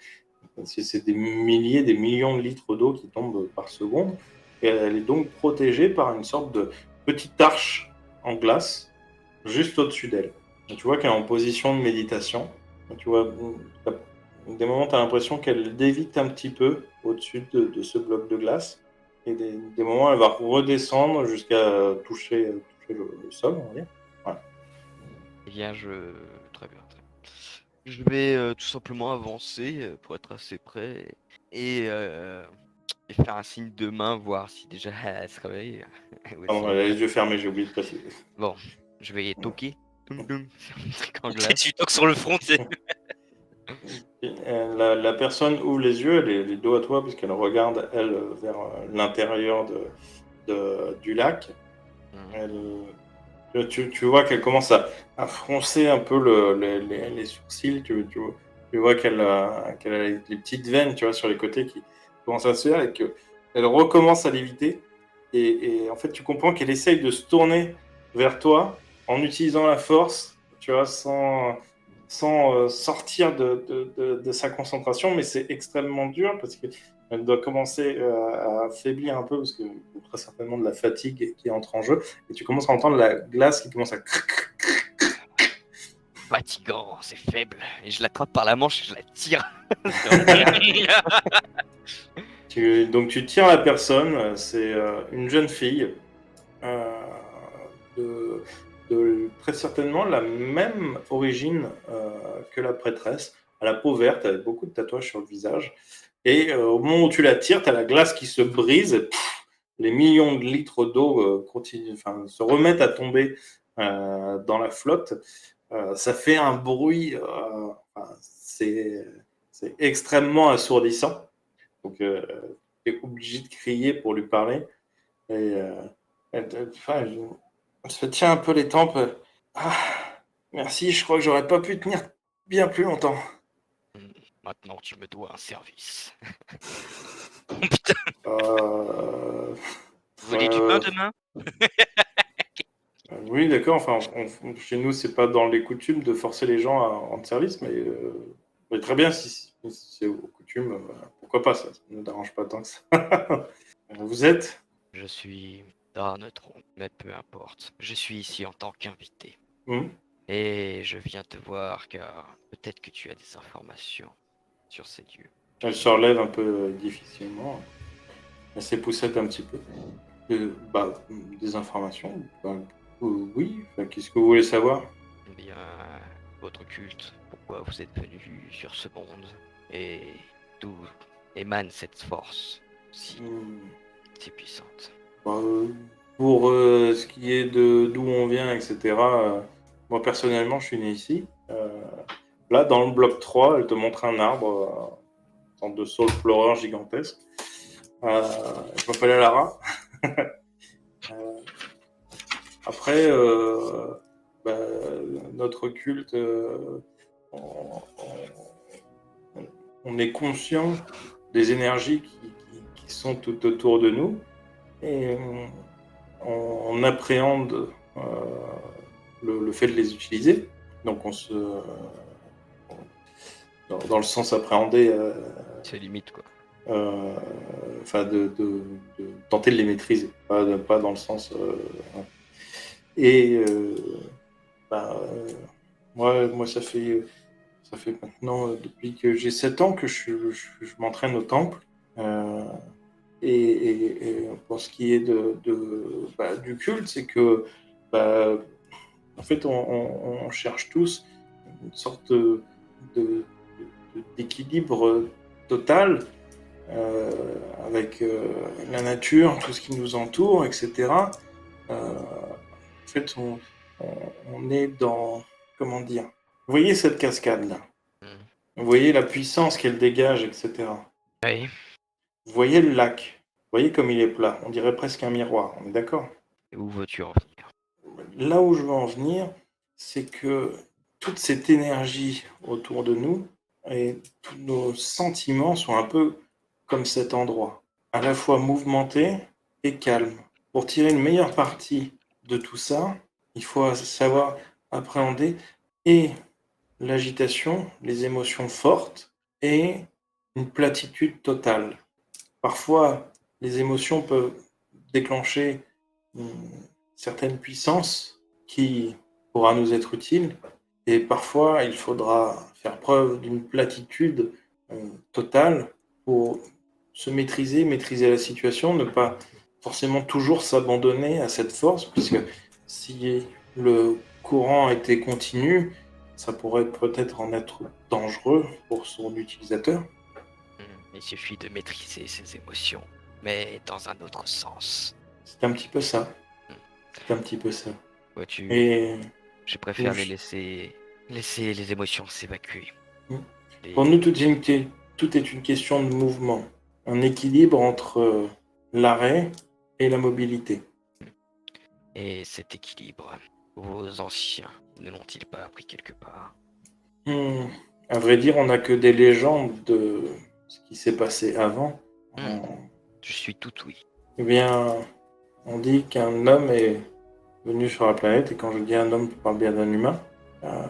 C'est des milliers, des millions de litres d'eau qui tombent par seconde. Et elle est donc protégée par une sorte de petite arche en glace juste au-dessus d'elle. Et tu vois qu'elle est en position de méditation. Et tu vois, des moments, tu as l'impression qu'elle dévite un petit peu au-dessus de ce bloc de glace. Et des moments, elle va redescendre jusqu'à toucher le sol, on va dire. Voilà. Eh bien, très bien, très bien. Je vais tout simplement avancer pour être assez près et faire un signe de main, voir si déjà elle se réveille. Ou Pardon, elle a les yeux fermés, j'ai oublié de préciser. Bon, je vais toquer. Toum, toum, sur le truc en glace. Tu toques sur le front, tu sais. La personne ouvre les yeux, elle est les dos à toi, parce qu'elle regarde, elle, vers l'intérieur du lac. Tu vois qu'elle commence à froncer un peu les sourcils. Tu vois qu'elle a les petites veines, tu vois, sur les côtés qui commencent à se faire et qu'elle recommence à léviter. Et en fait, tu comprends qu'elle essaye de se tourner vers toi en utilisant la force, tu vois, sans sortir de sa concentration. Mais c'est extrêmement dur parce qu'elle doit commencer à faiblir un peu parce que très certainement de la fatigue qui entre en jeu. Et tu commences à entendre la glace qui commence à... Fatigant, c'est faible. Et je l'attrape par la manche et je la tire. Donc tu tires la personne, c'est une jeune fille de très certainement la même origine que la prêtresse, à la peau verte, avec beaucoup de tatouages sur le visage. Et au moment où tu la tires, tu as la glace qui se brise, et, les millions de litres d'eau se remettent à tomber dans la flotte. Ça fait un bruit, c'est extrêmement assourdissant. Donc, tu es obligé de crier pour lui parler. Et elle se tient un peu les tempes. Ah, merci, je crois que j'aurais pas pu tenir bien plus longtemps. Maintenant, tu me dois un service. Oh, putain, Euh, vous voulez du pain demain? Oui, d'accord. Enfin, chez nous, c'est pas dans les coutumes de forcer les gens à rendre service, mais très bien si c'est aux coutumes, pourquoi pas, ça ne nous dérange pas tant que ça. Vous êtes? Je suis Star Neutron, mais peu importe. Je suis ici en tant qu'invité. Et je viens te voir car peut-être que tu as des informations sur ces dieux. Elle se relève un peu difficilement. Elle s'époussette un petit peu. Des informations. Oui. Enfin, qu'est-ce que vous voulez savoir? Eh bien, votre culte, pourquoi vous êtes venu sur ce monde et d'où émane cette force si puissante. Pour ce qui est d'où on vient, etc., moi personnellement, je suis né ici. Là, dans le bloc 3, elle te montre un arbre, une sorte de saule pleureur gigantesque. Je m'appelle Alara. Après, notre culte, on est conscient des énergies qui sont tout autour de nous et on appréhende le fait de les utiliser. Donc on se... dans le sens appréhender... C'est limite, quoi. De tenter de les maîtriser, pas dans le sens... Et moi, ça fait maintenant, depuis que j'ai 7 ans que je m'entraîne au temple. Et pour ce qui est du culte, c'est que En fait, on cherche tous une sorte de- d'équilibre total avec la nature, tout ce qui nous entoure, etc. En fait, on est dans... Comment dire? Vous voyez cette cascade-là? Mm. Vous voyez la puissance qu'elle dégage, etc. Oui. Vous voyez le lac? Vous voyez comme il est plat? On dirait presque un miroir, on est d'accord? Et où veux-tu en venir? Là où je veux en venir, c'est que toute cette énergie autour de nous et tous nos sentiments sont un peu comme cet endroit, à la fois mouvementé et calme. Pour tirer une meilleure partie de tout ça, il faut savoir appréhender et l'agitation, les émotions fortes et une platitude totale. Parfois, les émotions peuvent déclencher une certaine puissance qui pourra nous être utile, et parfois, il faudra faire preuve d'une platitude totale pour se maîtriser, maîtriser la situation, ne pas forcément toujours s'abandonner à cette force, puisque si le courant était continu, ça pourrait peut-être en être dangereux pour son utilisateur. Il suffit de maîtriser ses émotions, mais dans un autre sens. C'est un petit peu ça. Mm. C'est un petit peu ça. Vois-tu, Et je préfère je- laisser les émotions s'évacuer. Mm. Et, pour nous, tout est une question de mouvement, un équilibre entre l'arrêt et la mobilité. et cet équilibre, vos anciens ne l'ont-ils pas appris quelque part? À vrai dire, on n'a que des légendes de ce qui s'est passé avant. Hmm. Je suis tout oui. Eh bien, on dit qu'un homme est venu sur la planète, et quand je dis un homme, je parle bien d'un humain, euh,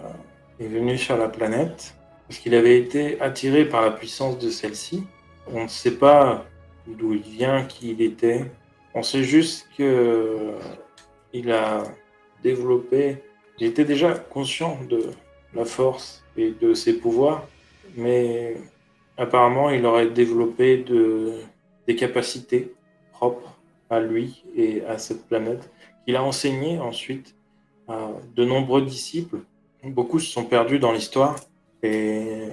est venu sur la planète parce qu'il avait été attiré par la puissance de celle-ci. On ne sait pas d'où il vient, qui il était. On sait juste que il a développé. Il était déjà conscient de la force et de ses pouvoirs, mais apparemment, il aurait développé des capacités propres à lui et à cette planète, qu'il a enseigné ensuite à de nombreux disciples. Beaucoup se sont perdus dans l'histoire, et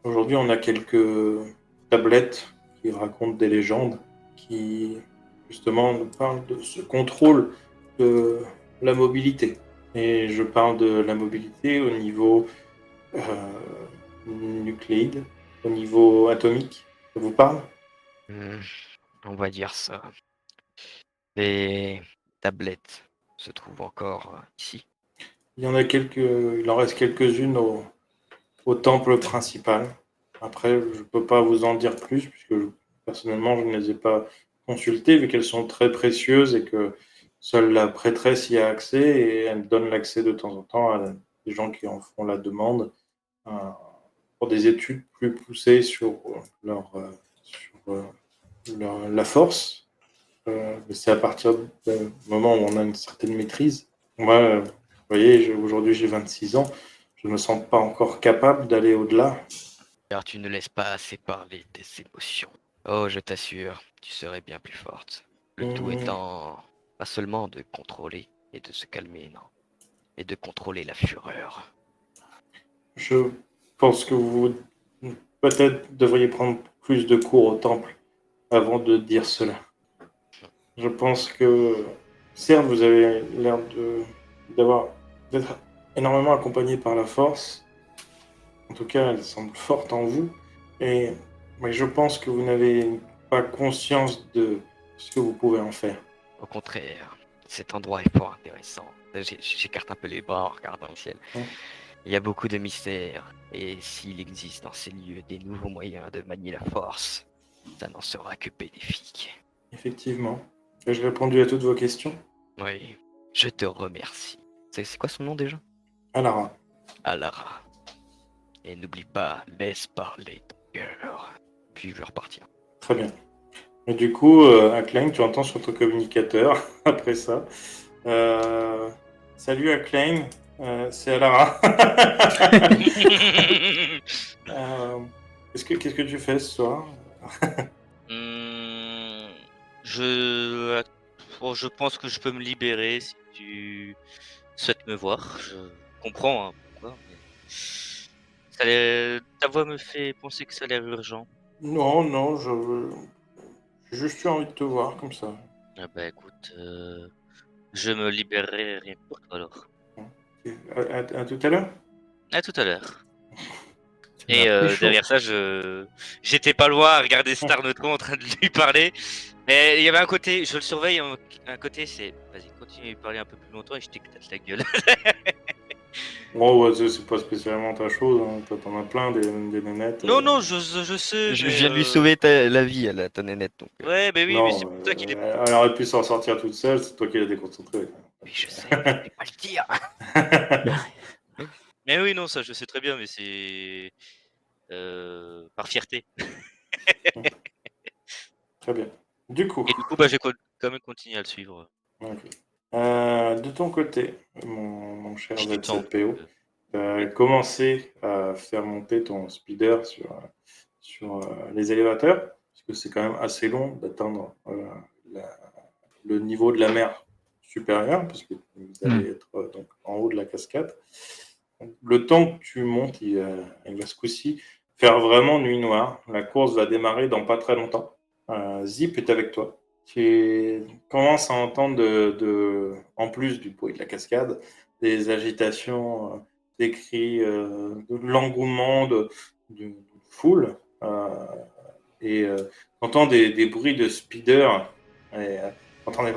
aujourd'hui, on a quelques tablettes qui racontent des légendes, qui justement nous parlent de ce contrôle de la mobilité. Et je parle de la mobilité au niveau euh, nucléide, au niveau atomique. Ça vous parle? Hmm, on va dire ça. Les tablettes se trouvent encore ici. Il y en a quelques, il en reste quelques-unes au temple principal. Après, je ne peux pas vous en dire plus, puisque personnellement, je ne les ai pas consultées, vu qu'elles sont très précieuses et que seule la prêtresse y a accès, et elle donne l'accès de temps en temps à des gens qui en font la demande euh, pour des études plus poussées sur la force. Mais c'est à partir du moment où on a une certaine maîtrise. Moi, vous voyez, aujourd'hui j'ai 26 ans, je ne me sens pas encore capable d'aller au-delà. Car tu ne laisses pas assez parler tes émotions. Oh, je t'assure, tu serais bien plus forte. Le tout étant pas seulement de contrôler et de se calmer, non, mais de contrôler la fureur. Je pense que vous peut-être devriez prendre plus de cours au temple avant de dire cela. Je pense que, certes, vous avez l'air d'être énormément accompagné par la force. En tout cas, elle semble forte en vous. Mais je pense que vous n'avez pas conscience de ce que vous pouvez en faire. Au contraire, cet endroit est fort intéressant. J'écarte un peu les bras en regardant le ciel. Hein. Il y a beaucoup de mystères, et s'il existe dans ces lieux des nouveaux moyens de manier la force, ça n'en sera que bénéfique. Effectivement. Ai-je répondu à toutes vos questions? Oui, je te remercie. C'est quoi son nom déjà? Alara. Alara. Et n'oublie pas, laisse parler ton cœur. Puis je vais repartir. Très bien. Et du coup, Acclaim, tu entends sur ton communicateur, après ça. Salut Acclaim, c'est Alara. Qu'est-ce que tu fais ce soir? Hmm, je pense que je peux me libérer si tu souhaite me voir. Je comprends hein, pourquoi, mais ta voix me fait penser que ça a l'air urgent. Non, j'ai juste eu envie de te voir comme ça. Ah bah écoute, je me libérerai rien que pour toi alors. À tout à l'heure. À tout à l'heure. Tu m'as Et pécho. derrière ça, j'étais pas loin à regarder Star Neutron en train de lui parler. Mais il y avait un côté, je le surveille, un côté c'est, vas-y, continue à lui parler un peu plus longtemps et je t'éclate la gueule. Oh, ouais, c'est pas spécialement ta chose, hein. Toi, t'en as plein des nénettes. Non, je sais, Je mais viens de lui sauver la vie, ta nénette. Donc, ouais, mais oui, mais c'est Non, pour ça qu'il est. elle aurait pu s'en sortir toute seule, c'est toi qui l'as déconcentrée. Oui, je sais, mais je vais pas le dire. Mais oui, non, ça je sais très bien, mais c'est par fierté. Très bien. Du coup, Et du coup, bah, j'ai quand même continué à le suivre. ok. De ton côté, mon cher J'ai du temps. Z7PO, commencer à faire monter ton speeder sur les élévateurs, parce que c'est quand même assez long d'atteindre le niveau de la mer supérieur, parce que vous allez être donc, en haut de la cascade. Le temps que tu montes, il va ce coup-ci faire vraiment nuit noire. La course va démarrer dans pas très longtemps. Zip est avec toi. Tu commences à entendre, en plus du bruit de la cascade, des agitations, des cris, de l'engouement de foule. Et tu entends des bruits de speeder. Et t'entends des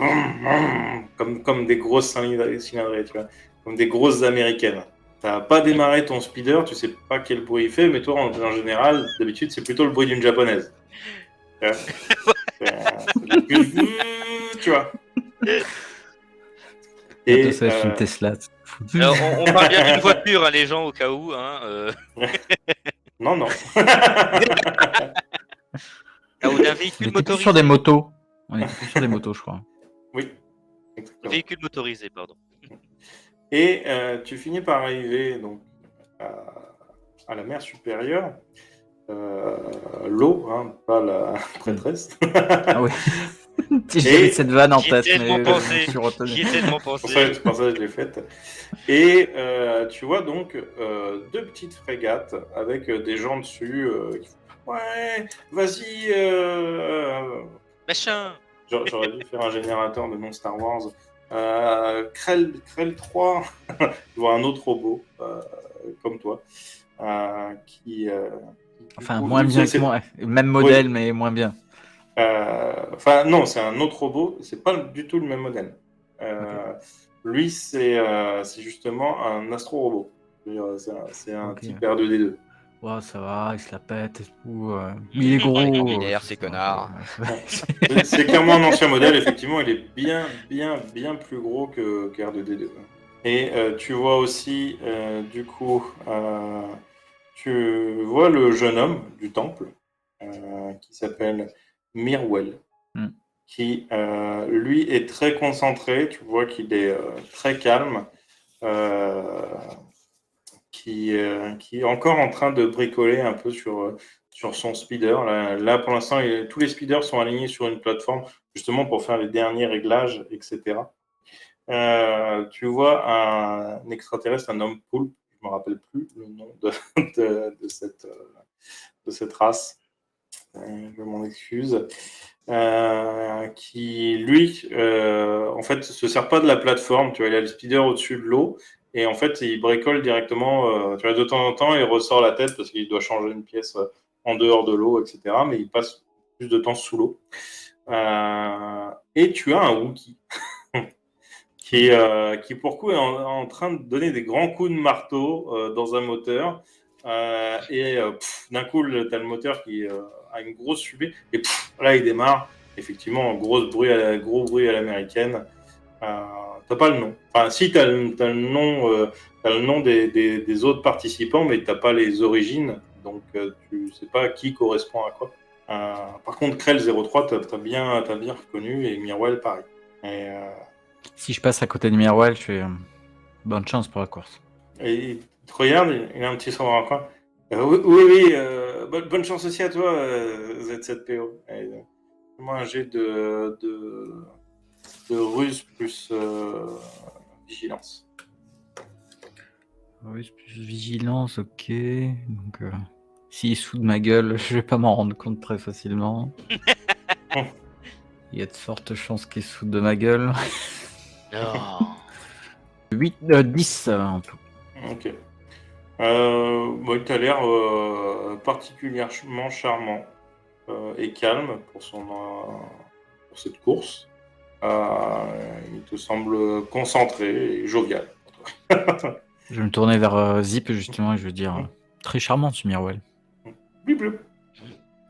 comme des grosses cylindrées, tu vois, comme des grosses américaines. T'as pas démarré ton speeder, tu sais pas quel bruit il fait, mais toi, en général, d'habitude, c'est plutôt le bruit d'une japonaise. Tu vois. C'est le plus... Tu vois. Bientôt, Et ça va être une Tesla. Alors, on parle bien d'une voiture, hein, les gens, au cas où. Hein, non. ou d'un On véhicule était plus sur des motorisé. motos. On était plus sur des motos, je crois. Oui, exactement. Véhicule motorisé, pardon. Et tu finis par arriver donc, à la mer supérieure. L'eau, hein, pas la prêtresse. Ah oui. J'avais cette vanne en J'y ai tête, tellement mais pensé. je suis retenu. J'y ai tellement C'est pensé. pour ça que je l'ai faite. Et tu vois donc deux petites frégates avec des gens dessus qui font ouais, vas-y. Machin. J'aurais dû faire un générateur de nom Star Wars. Krell 3, tu vois un autre robot comme toi qui. Enfin, du coup, moins bien que moi. Même modèle, mais moins bien. Enfin, non, c'est un autre robot, c'est pas du tout le même modèle. Lui, c'est justement un astro-robot. C'est un Ok. type R2D2. Ouais, ça va, il se la pète et tout. Mais il est gros. Les binaires, ces connards. C'est clairement un ancien modèle, effectivement, il est bien plus gros que R2D2. Et tu vois aussi, du coup, tu vois le jeune homme du temple qui s'appelle Mirwell, qui lui est très concentré, tu vois qu'il est très calme, qui est encore en train de bricoler un peu sur son speeder. Là pour l'instant, tous les speeders sont alignés sur une plateforme justement pour faire les derniers réglages, etc. Tu vois un extraterrestre, un homme poulpe, je ne me rappelle plus le nom de cette race, je m'en excuse, qui lui, en fait, se sert pas de la plateforme, tu vois, il a le speeder au-dessus de l'eau, et en fait, il bricole directement, tu vois, de temps en temps, il ressort la tête parce qu'il doit changer une pièce en dehors de l'eau, etc., mais il passe plus de temps sous l'eau. Et tu as un Wookie qui pour le coup est en train de donner des grands coups de marteau dans un moteur. D'un coup, tu as le moteur qui a une grosse fumée. Et là, il démarre. Effectivement, gros bruit à l'américaine. T'as pas le nom. Enfin, si, t'as le nom des autres participants, mais t'as pas les origines. Donc, tu sais pas qui correspond à quoi. Par contre, Krell 03, t'as bien reconnu. Et Mirwell, pareil. Et, Si je passe à côté de Mirwell, je fais bonne chance pour la course. Et il te regarde, il a un petit sourire en coin. Oui, bonne chance aussi à toi, Z7PO. Moi, un jet de ruse plus vigilance. Oui, plus vigilance, ok. Donc, s'il est sous de ma gueule, je vais pas m'en rendre compte très facilement. Il y a de fortes chances qu'il est sous de ma gueule. Non. 10 en tout. Ok. Tu as l'air particulièrement charmant et calme pour pour cette course. Il te semble concentré et jovial. Je vais me tourner vers Zip justement et je vais dire très charmant ce Mirwell. Blip, blip.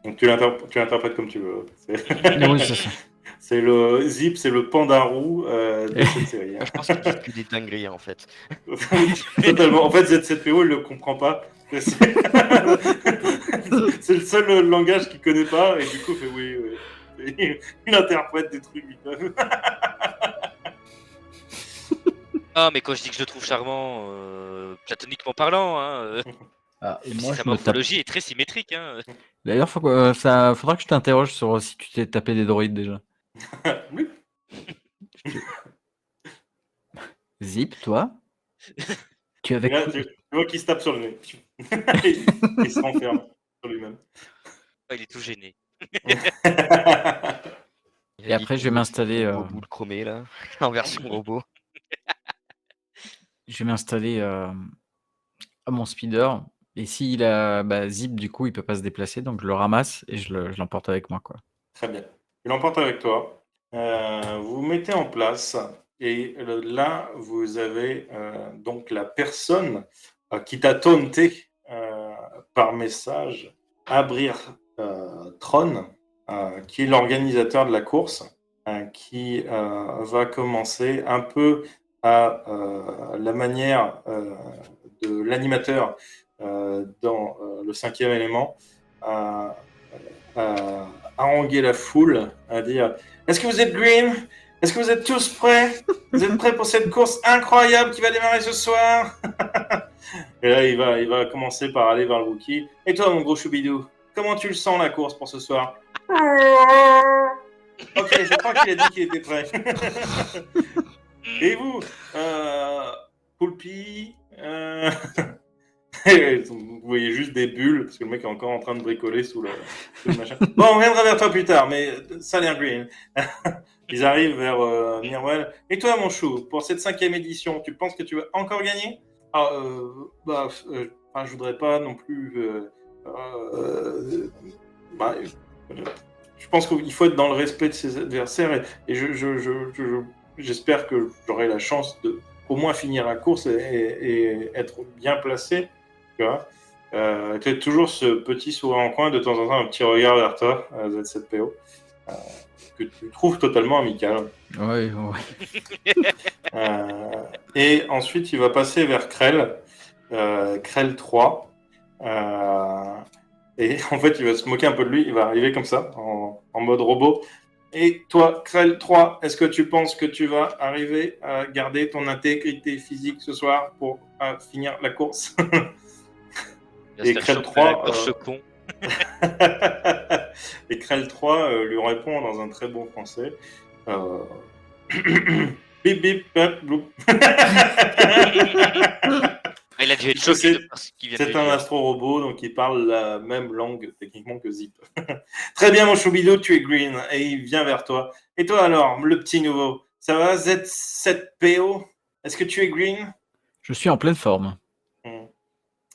Donc tu l'interprètes comme tu veux. Oui, c'est ça. C'est le Zip, c'est le panda roux de cette série. Je pense qu'il dit que des dingueries en fait. Totalement. En fait, Z7PO, il le comprend pas. C'est le seul langage qu'il connaît pas et du coup, il fait oui. Il interprète des trucs. Ah, mais quand je dis que je le trouve charmant, platoniquement parlant, hein, Et même moi, si sa je me tape. morphologie est très symétrique. Hein. D'ailleurs, faudra que je t'interroge sur si tu t'es tapé des droïdes déjà. Oui. Zip, toi Tu es avec. Là, tu vois qu'il se tape sur le nez. Il se renferme sur lui-même. Ah, il est tout gêné. Et après, je vais m'installer. Au bout de chromé là, en version robot. Je vais m'installer à mon speeder. Et s'il a Zip, du coup, il peut pas se déplacer, donc je le ramasse et je l'emporte avec moi, quoi. Très bien. Il l'emporte avec toi. Vous vous mettez en place et là, vous avez donc la personne qui t'a taunté par message, Abrir Tron, qui est l'organisateur de la course, qui va commencer un peu à la manière de l'animateur dans le 5e élément, à haranguer la foule, à dire « Est-ce que vous êtes green? Est-ce que vous êtes tous prêts? Vous êtes prêts pour cette course incroyable qui va démarrer ce soir ?» Et là, il va commencer par aller vers le Wookie. « Et toi, mon gros choubidou, comment tu le sens la course pour ce soir ?» Ok, je crois qu'il a dit qu'il était prêt. Et vous, Poulpi, vous voyez juste des bulles, parce que le mec est encore en train de bricoler sous le machin. Bon, on reviendra vers toi plus tard, mais ça a l'air green. Ils arrivent vers Mirwell. Et toi, mon chou, pour cette 5e édition, tu penses que tu vas encore gagner? Je voudrais pas non plus... je pense qu'il faut être dans le respect de ses adversaires et j'espère que j'aurai la chance de au moins finir la course et être bien placé. Tu vois, tu as toujours ce petit sourire en coin, de temps en temps un petit regard vers toi, Z7PO, que tu trouves totalement amical. Ouais. Et ensuite, il va passer vers Krell 3. Et en fait, il va se moquer un peu de lui. Il va arriver comme ça, en mode robot. Et toi, Krell 3, est-ce que tu penses que tu vas arriver à garder ton intégrité physique ce soir pour finir la course? Et Krell 3... con. Et Krell 3 lui répond dans un très bon français. Bip bip bip bloup. Il a dû être choqué de ce qu'il vient de C'est dire. un astro-robot, donc il parle la même langue techniquement que Zip. Très bien, mon choubidou, tu es green, et il vient vers toi. Et toi alors, le petit nouveau, ça va, Z7PO? Est-ce que tu es green? Je suis en pleine forme.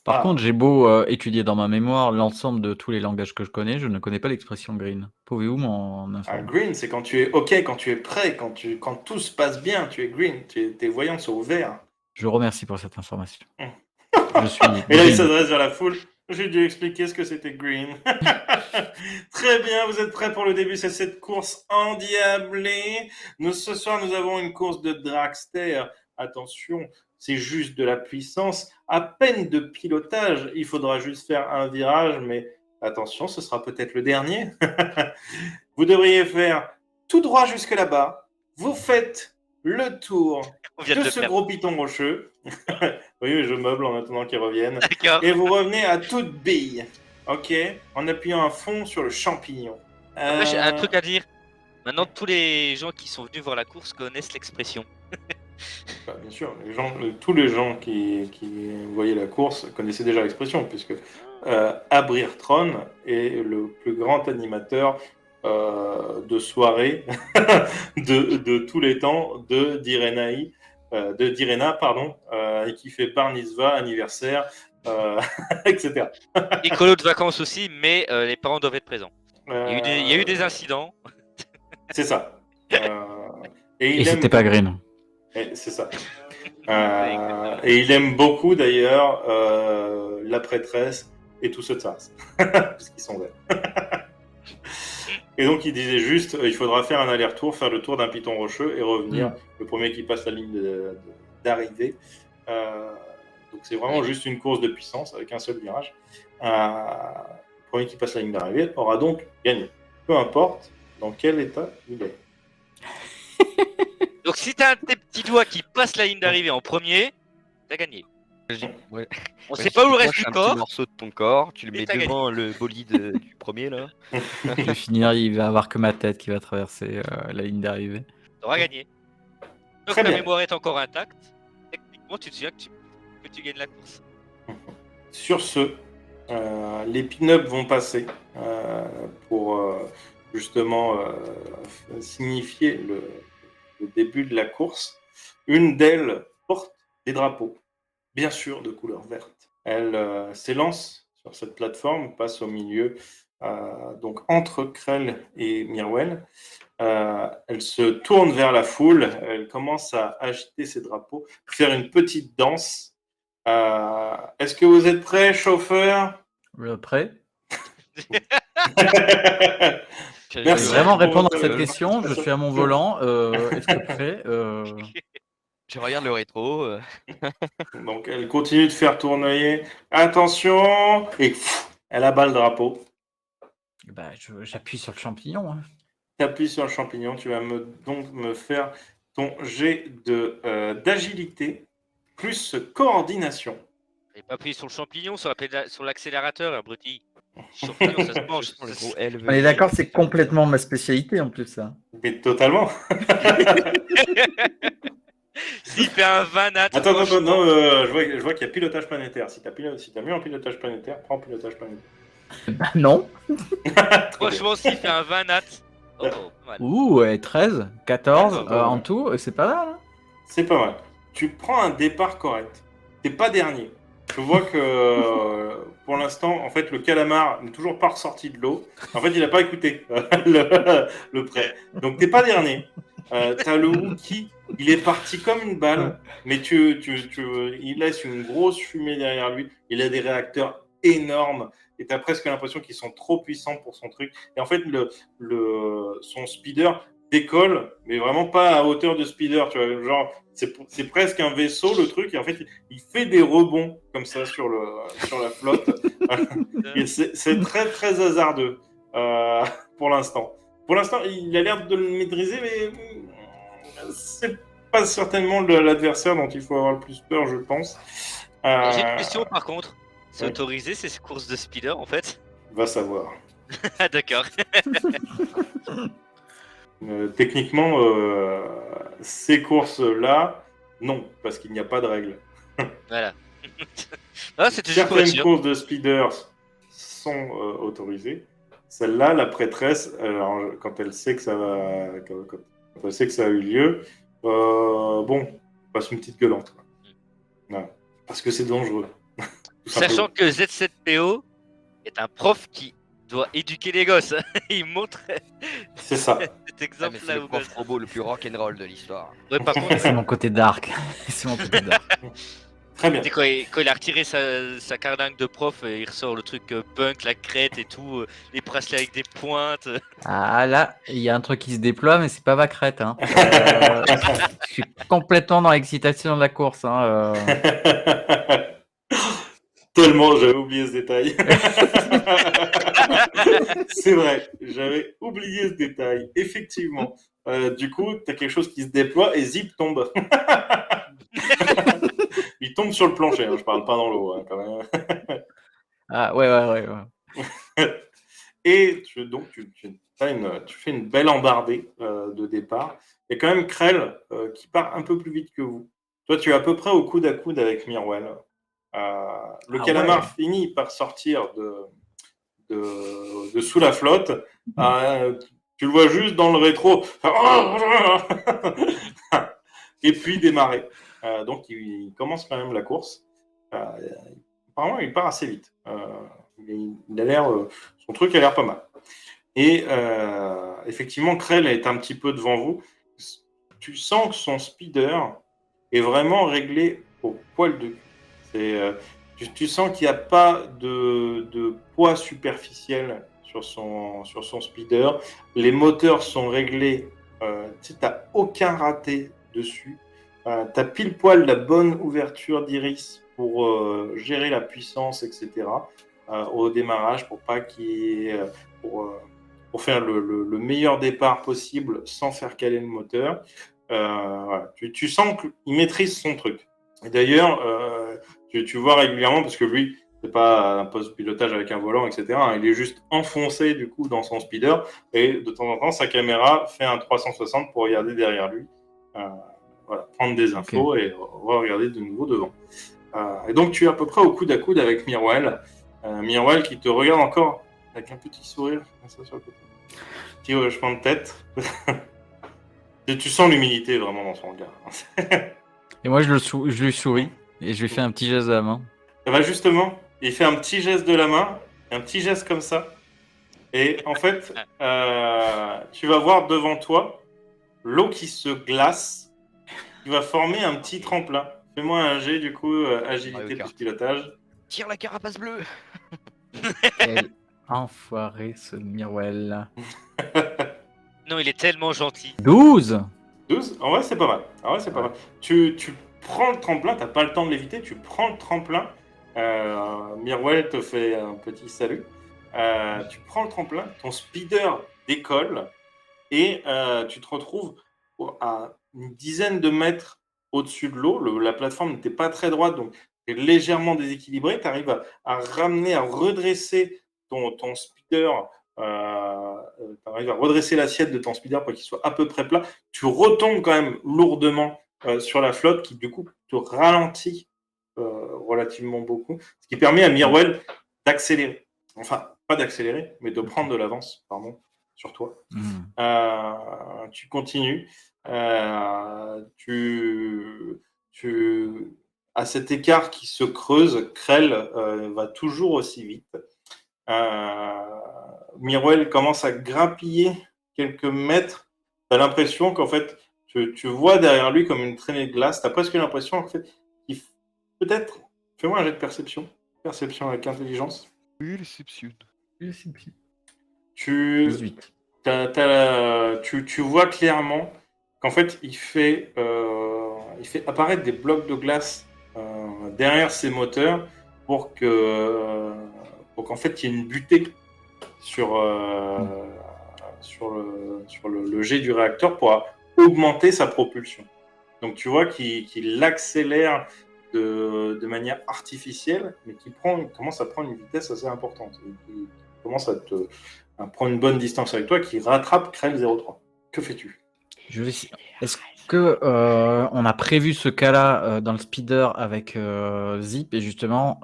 Par contre, j'ai beau étudier dans ma mémoire l'ensemble de tous les langages que je connais, je ne connais pas l'expression green. Pouvez-vous m'en informer? Green, c'est quand tu es OK, quand tu es prêt, quand tout se passe bien, tu es green, tes voyants sont au vert. Je remercie pour cette information. Je suis Et là, il green. s'adresse vers la foule. J'ai dû expliquer ce que c'était green. Très bien, vous êtes prêts pour le début, c'est cette course endiablée. Ce soir, nous avons une course de dragster. Attention, c'est juste de la puissance, à peine de pilotage. Il faudra juste faire un virage, mais attention, ce sera peut-être le dernier. Vous devriez faire tout droit jusque là-bas. Vous faites le tour de ce gros piton rocheux. Oui, mais je meuble en attendant qu'ils reviennent. D'accord. Et vous revenez à toute bille, ok, en appuyant à fond sur le champignon. J'ai un truc à dire. Maintenant, tous les gens qui sont venus voir la course connaissent l'expression. Bah, bien sûr, tous les gens qui voyaient la course connaissaient déjà l'expression, puisque Abrirtron est le plus grand animateur de soirée de tous les temps d'Irena, pardon, et qui fait bar mitzvah, anniversaire, etc. Et colo de vacances aussi, mais les parents doivent être présents. Il y a eu des incidents. C'est ça. Et il aime c'était pas Green. C'est ça. Et il aime beaucoup d'ailleurs la prêtresse et tout ce tsars, parce qu'ils sont verts. Et donc il disait juste, il faudra faire un aller-retour, faire le tour d'un piton rocheux et revenir. Le premier qui passe la ligne d'arrivée. Donc c'est vraiment juste une course de puissance avec un seul virage. Le premier qui passe la ligne d'arrivée aura donc gagné. Peu importe dans quel état il est. Donc si t'as un de tes petits doigts qui passe la ligne d'arrivée en premier, t'as gagné. Ouais. On sait pas où le reste du un corps. petit morceau de ton corps, tu le Et mets t'as devant le bolide du premier là. Je vais finir, il va avoir que ma tête qui va traverser la ligne d'arrivée. T'auras gagné. Donc Très ta bien. mémoire est encore intacte. Techniquement, tu te souviens que tu gagnes la course. Sur ce, les pin-ups vont passer pour justement signifier le début de la course. Une d'elles porte des drapeaux, bien sûr de couleur verte. Elle s'élance sur cette plateforme, passe au milieu, donc entre Krell et Mirwell. Elle se tourne vers la foule, elle commence à agiter ses drapeaux, faire une petite danse. Est-ce que vous êtes prêts, chauffeur? Prêt? Merci. Vraiment répondre à pour cette votre question, je suis à mon volant. Est-ce que prêt? Je regarde le rétro. Donc elle continue de faire tournoyer. Attention! Et elle abat le drapeau. Bah, j'appuie sur le champignon. Hein. Tu appuies sur le champignon. Tu vas donc me faire ton jet d'agilité plus coordination. J'ai pas appuyé sur le champignon, sur l'accélérateur, abruti. Champignon, ça se mange. Le gros L On est d'accord, c'est complètement ma spécialité en plus. Ça. Mais totalement. S'il fait un 20 nat. Attends, franchement, non, je vois qu'il y a pilotage planétaire. Si tu as mis en pilotage planétaire, prends pilotage planétaire. Bah, non. Franchement, s'il fait un 20 nat. Oh, pas mal. Ouh, ouais, 13, 14 Ah, en tout, c'est pas mal. Hein. C'est pas mal. Tu prends un départ correct. T'es pas dernier. Je vois que pour l'instant, en fait, le calamar n'est toujours pas ressorti de l'eau. En fait, il n'a pas écouté le prêt. Donc, t'es pas dernier. T'as le Wookie, il est parti comme une balle, mais il laisse une grosse fumée derrière lui. Il a des réacteurs énormes et t'as presque l'impression qu'ils sont trop puissants pour son truc. Et en fait, son speeder décolle, mais vraiment pas à hauteur de speeder. Tu vois, genre, c'est presque un vaisseau le truc, et en fait, il fait des rebonds comme ça sur la flotte. Et c'est très très hasardeux pour l'instant. Pour l'instant, il a l'air de le maîtriser, mais c'est pas certainement l'adversaire dont il faut avoir le plus peur, je pense. J'ai une question par contre. C'est oui. autorisé ces courses de speeder en fait? Va savoir. Ah d'accord. Techniquement, ces courses-là, non, parce qu'il n'y a pas de règles. Voilà. Ah, c'était juste pour être Certaines sûr. courses de speeders sont autorisées. Celle-là, la prêtresse, alors, quand elle sait que ça va, quand elle sait que ça a eu lieu, bon, passe une petite gueulante. Quoi. Voilà. Parce que c'est dangereux. Sachant que Z7PO est un prof qui doit éduquer les gosses. Il montre C'est ça. cet Ah, mais exemple c'est là le où prof robot le plus rock'n'roll de l'histoire. Ouais, par contre, C'est mon côté dark. C'est mon côté dark. Très bien. tu sais, quand il a retiré sa cardingue de prof, il ressort le truc punk, la crête et tout, les bracelets avec des pointes. Ah là, il y a un truc qui se déploie, mais c'est pas ma crête. Hein. Je suis complètement dans l'excitation de la course. Hein. Tellement, j'avais oublié ce détail. C'est vrai, j'avais oublié ce détail. Effectivement. Du coup, tu as quelque chose qui se déploie et zip tombe. Il tombe sur le plancher, hein, je parle pas dans l'eau hein, quand même. Ah ouais. Et tu fais une belle embardée de départ. il y a quand même Krell qui part un peu plus vite que vous. Toi, tu es à peu près au coude à coude avec Mirwell. Le calamar finit par sortir de sous la flotte. Tu le vois juste dans le rétro. Et puis démarrer. Donc, il commence quand même la course. Apparemment, il part assez vite. Il a l'air, son truc a l'air pas mal. Et effectivement, Krell est un petit peu devant vous. Tu sens que son speeder est vraiment réglé au poil de cul. Tu sens qu'il n'y a pas de poids superficiel sur son speeder. Les moteurs sont réglés. Tu n'as aucun raté dessus. Tu as pile poil la bonne ouverture d'iris pour gérer la puissance, etc. Au démarrage, pour pas qu'il y ait, pour faire le meilleur départ possible sans faire caler le moteur. Voilà. Tu sens qu'il maîtrise son truc. Et d'ailleurs, tu vois régulièrement, parce que lui, c'est pas un poste de pilotage avec un volant, etc. Il est juste enfoncé du coup dans son speeder, et de temps en temps, sa caméra fait un 360 pour regarder derrière lui, voilà, prendre des infos et regarder de nouveau devant. Et donc, tu es à peu près au coude à coude avec Mirwell. Mirwell qui te regarde encore avec un petit sourire comme ça sur le côté. Petit hochement de tête. Et tu sens l'humilité vraiment dans son regard. Et moi, je lui souris et je lui fais un petit geste de la main. Et bah justement, il fait un petit geste de la main, un petit geste comme ça. Et en fait, tu vas voir devant toi l'eau qui se glace, qui va former un petit tremplin. Fais-moi un jet du coup, agilité plus pilotage. Tire la carapace bleue. Quel enfoiré ce Mirwell. Non, il est tellement gentil. 12. 12 ? En vrai, c'est pas mal. Pas mal. Tu prends le tremplin, t'as pas le temps de l'éviter, tu prends le tremplin. Mirwell te fait un petit salut. Tu prends le tremplin, ton speeder décolle et tu te retrouves à une dizaine de mètres au-dessus de l'eau. La plateforme n'était pas très droite, donc tu es légèrement déséquilibré. Tu arrives à ramener, à redresser ton speeder. Tu arrives à redresser l'assiette de ton speeder pour qu'il soit à peu près plat. Tu retombes quand même lourdement sur la flotte qui, du coup, te ralentit relativement beaucoup. Ce qui permet à Mirwell d'accélérer. Enfin, pas d'accélérer, mais de prendre de l'avance, pardon, sur toi. Tu continues. À cet écart qui se creuse, Krell va toujours aussi vite. Mirwell commence à grappiller quelques mètres. Tu as l'impression qu'en fait, tu vois derrière lui comme une traînée de glace. Tu as presque l'impression qu'en fait, peut-être, fais-moi un jet de perception. Perception avec intelligence. Perception. Tu 18. Tu vois clairement qu'en fait, il fait apparaître des blocs de glace derrière ses moteurs pour qu'en fait, il y ait une butée sur le jet du réacteur pour augmenter sa propulsion. Donc, tu vois qu'il accélère de manière artificielle, mais qu'il commence à prendre une vitesse assez importante. Il commence à prendre une bonne distance avec toi, qui rattrape Krell 03. Que fais-tu ? Est-ce que on a prévu ce cas-là dans le speeder avec Zip et justement,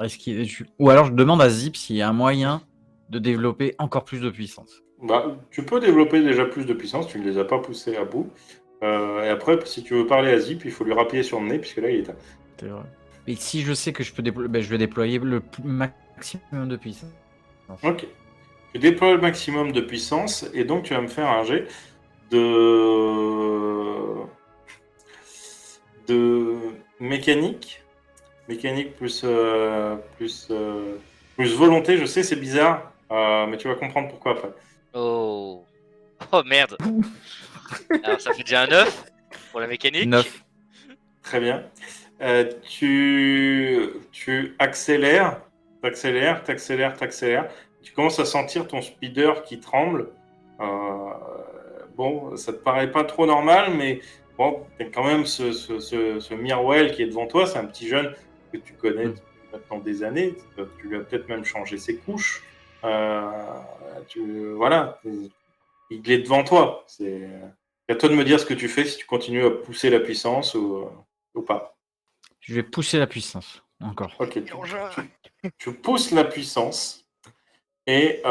ou alors je demande à Zip s'il y a un moyen de développer encore plus de puissance. Tu peux développer déjà plus de puissance, tu ne les as pas poussés à bout. Et après, si tu veux parler à Zip, il faut lui rappuyer sur le nez, puisque là, il est éteint. C'est vrai. Et si je sais que je peux déployer, je vais déployer le maximum de puissance. Ok. Tu déploies le maximum de puissance, et donc tu vas me faire un jet de mécanique. Mécanique plus volonté, je sais, c'est bizarre, mais tu vas comprendre pourquoi après. Oh merde. Alors ça fait déjà un 9 pour la mécanique. 9. Très bien. Tu accélères, t'accélères. Tu commences à sentir ton speeder qui tremble. Bon, ça te paraît pas trop normal, mais bon, t'as quand même ce Mirwell qui est devant toi. C'est un petit jeune que tu connais depuis maintenant des années. Tu lui as peut-être même changé ses couches. Voilà, il est devant toi. Et à toi de me dire ce que tu fais, si tu continues à pousser la puissance ou pas. Je vais pousser la puissance, encore. Ok, tu pousses la puissance et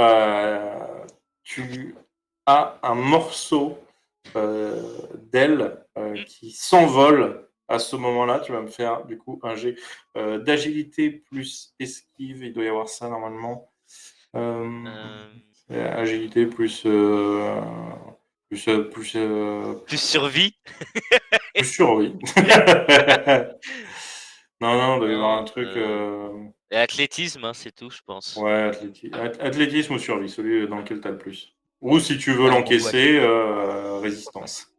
tu as un morceau d'aile qui s'envole à ce moment-là. Tu vas me faire du coup un jet d'agilité plus esquive. Il doit y avoir ça normalement. Agilité plus Plus survie. plus survie. Non, il doit y avoir un Non, truc. Et athlétisme, hein, c'est tout, je pense. Ouais, athlétisme ou survie, celui dans lequel tu as le plus. Ou si tu veux Ah, l'encaisser, résistance.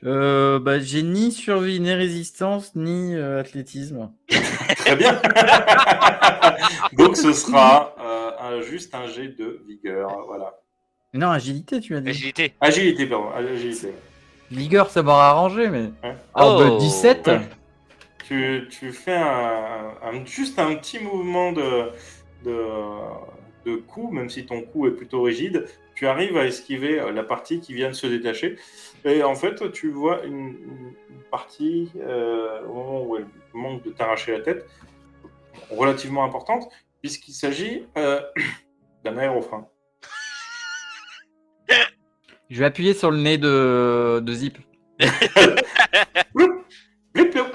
J'ai ni survie, ni résistance, ni athlétisme. Très bien. Donc ce sera juste un jet de vigueur. Voilà. Non, agilité, tu m'as dit. Agilité. Agilité, pardon. Agilité. Vigueur, ça m'aurait arrangé, mais. Ouais. Oh. 17. Ouais. Tu fais juste un petit mouvement de cou, même si ton cou est plutôt rigide. Tu arrives à esquiver la partie qui vient de se détacher. Et en fait, tu vois une partie, au moment où elle manque de t'arracher la tête, relativement importante, puisqu'il s'agit d'un aérofrein. Je vais appuyer sur le nez de Zip. Bloup, blip, bloup.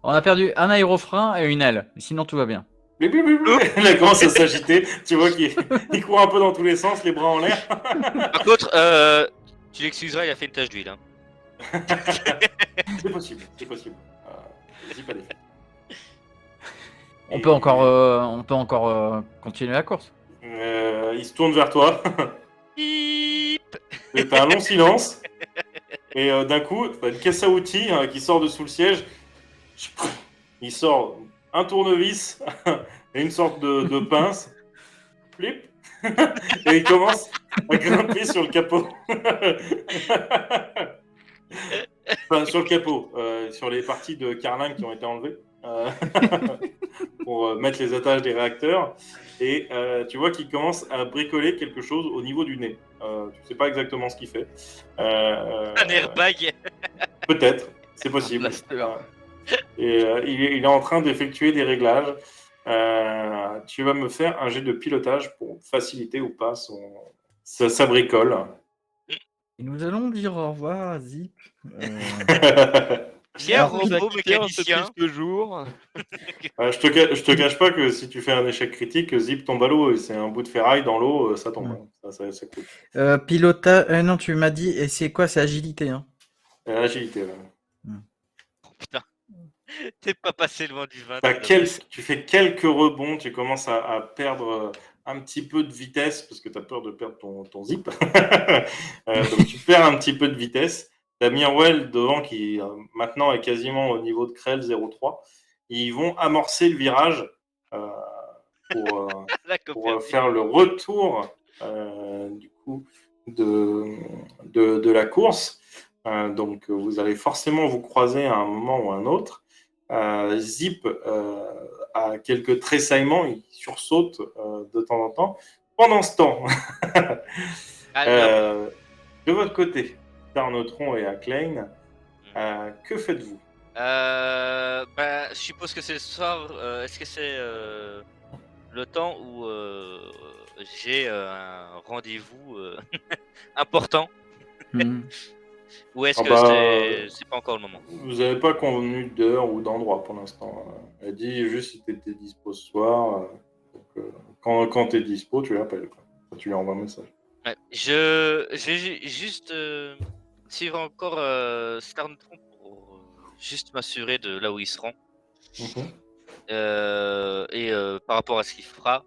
On a perdu un aérofrein et une aile. Sinon, tout va bien. Blip, blip, blip, blip. Elle commence à s'agiter. Tu vois qu'il court un peu dans tous les sens, les bras en l'air. Par contre, tu l'excuseras, il a fait une tache d'huile. Hein. C'est possible. Vas-y, pas d'effet. On peut encore continuer la course. Il se tourne vers toi. Bip. Et t'as un long silence. Et d'un coup, t'as une caisse à outils qui sort de sous le siège. Il sort un tournevis et une sorte de pince. Flip. Et il commence à grimper sur le capot. Enfin, sur le capot, sur les parties de carlingue qui ont été enlevées pour mettre les attaches des réacteurs. Et tu vois qu'il commence à bricoler quelque chose au niveau du nez. Tu sais pas exactement ce qu'il fait. Un airbag. Peut-être, c'est possible. Et il est en train d'effectuer des réglages. Tu vas me faire un jet de pilotage pour faciliter ou pas sa bricole. Et nous allons dire au revoir à Zip. Pierre, Alors, robot, mécanicien. Toujours. Je te cache pas que si tu fais un échec critique, Zip tombe à l'eau et c'est un bout de ferraille dans l'eau, ça tombe. Ouais. Ça coûte. Pilotage. Non, tu m'as dit. Et c'est quoi? C'est agilité. Hein. Agilité. Là. Putain. T'es pas passé loin du 20. Tu fais quelques rebonds, tu commences à perdre un petit peu de vitesse parce que tu as peur de perdre ton zip. Donc tu perds un petit peu de vitesse. Tu as Mirwell devant qui maintenant est quasiment au niveau de Krell 0,3. Ils vont amorcer le virage pour faire le retour du coup de la course. Donc vous allez forcément vous croiser à un moment ou à un autre. Zip a quelques tressaillements, il sursaute de temps en temps. Pendant ce temps, de votre côté, Tarnotron et Acclaim, que faites-vous? Je suppose que c'est le soir. Est-ce que c'est le temps où j'ai un rendez-vous important ou est-ce que c'est pas encore le moment? Vous n'avez pas convenu d'heure ou d'endroit pour l'instant. Elle dit juste si tu étais dispo ce soir. Quand tu es dispo, tu l'appelles. Tu lui envoies un message. Ouais, je vais juste suivre encore Starnetron pour juste m'assurer de là où il se rend. Et par rapport à ce qu'il fera,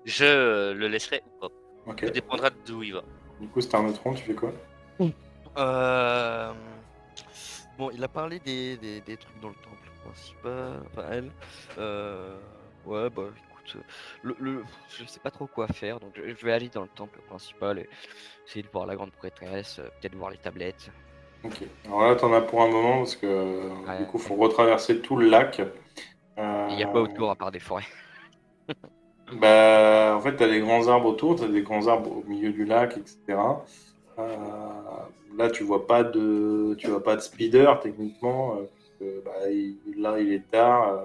je le laisserai ou pas. Okay. Ça dépendra d'où il va. Du coup, Starnetron, tu fais quoi? Bon, il a parlé des trucs dans le temple principal. Enfin, elle. Ouais, bah écoute, je sais pas trop quoi faire, donc je vais aller dans le temple principal et essayer de voir la grande prêtresse, peut-être voir les tablettes. Ok. Alors là, t'en as pour un moment parce que du coup, faut retraverser tout le lac. Il n'y a pas autour à part des forêts. En fait, tu as des grands arbres autour, tu as des grands arbres au milieu du lac, etc. Euh, Là, tu vois pas de speeder techniquement. Là, il est tard.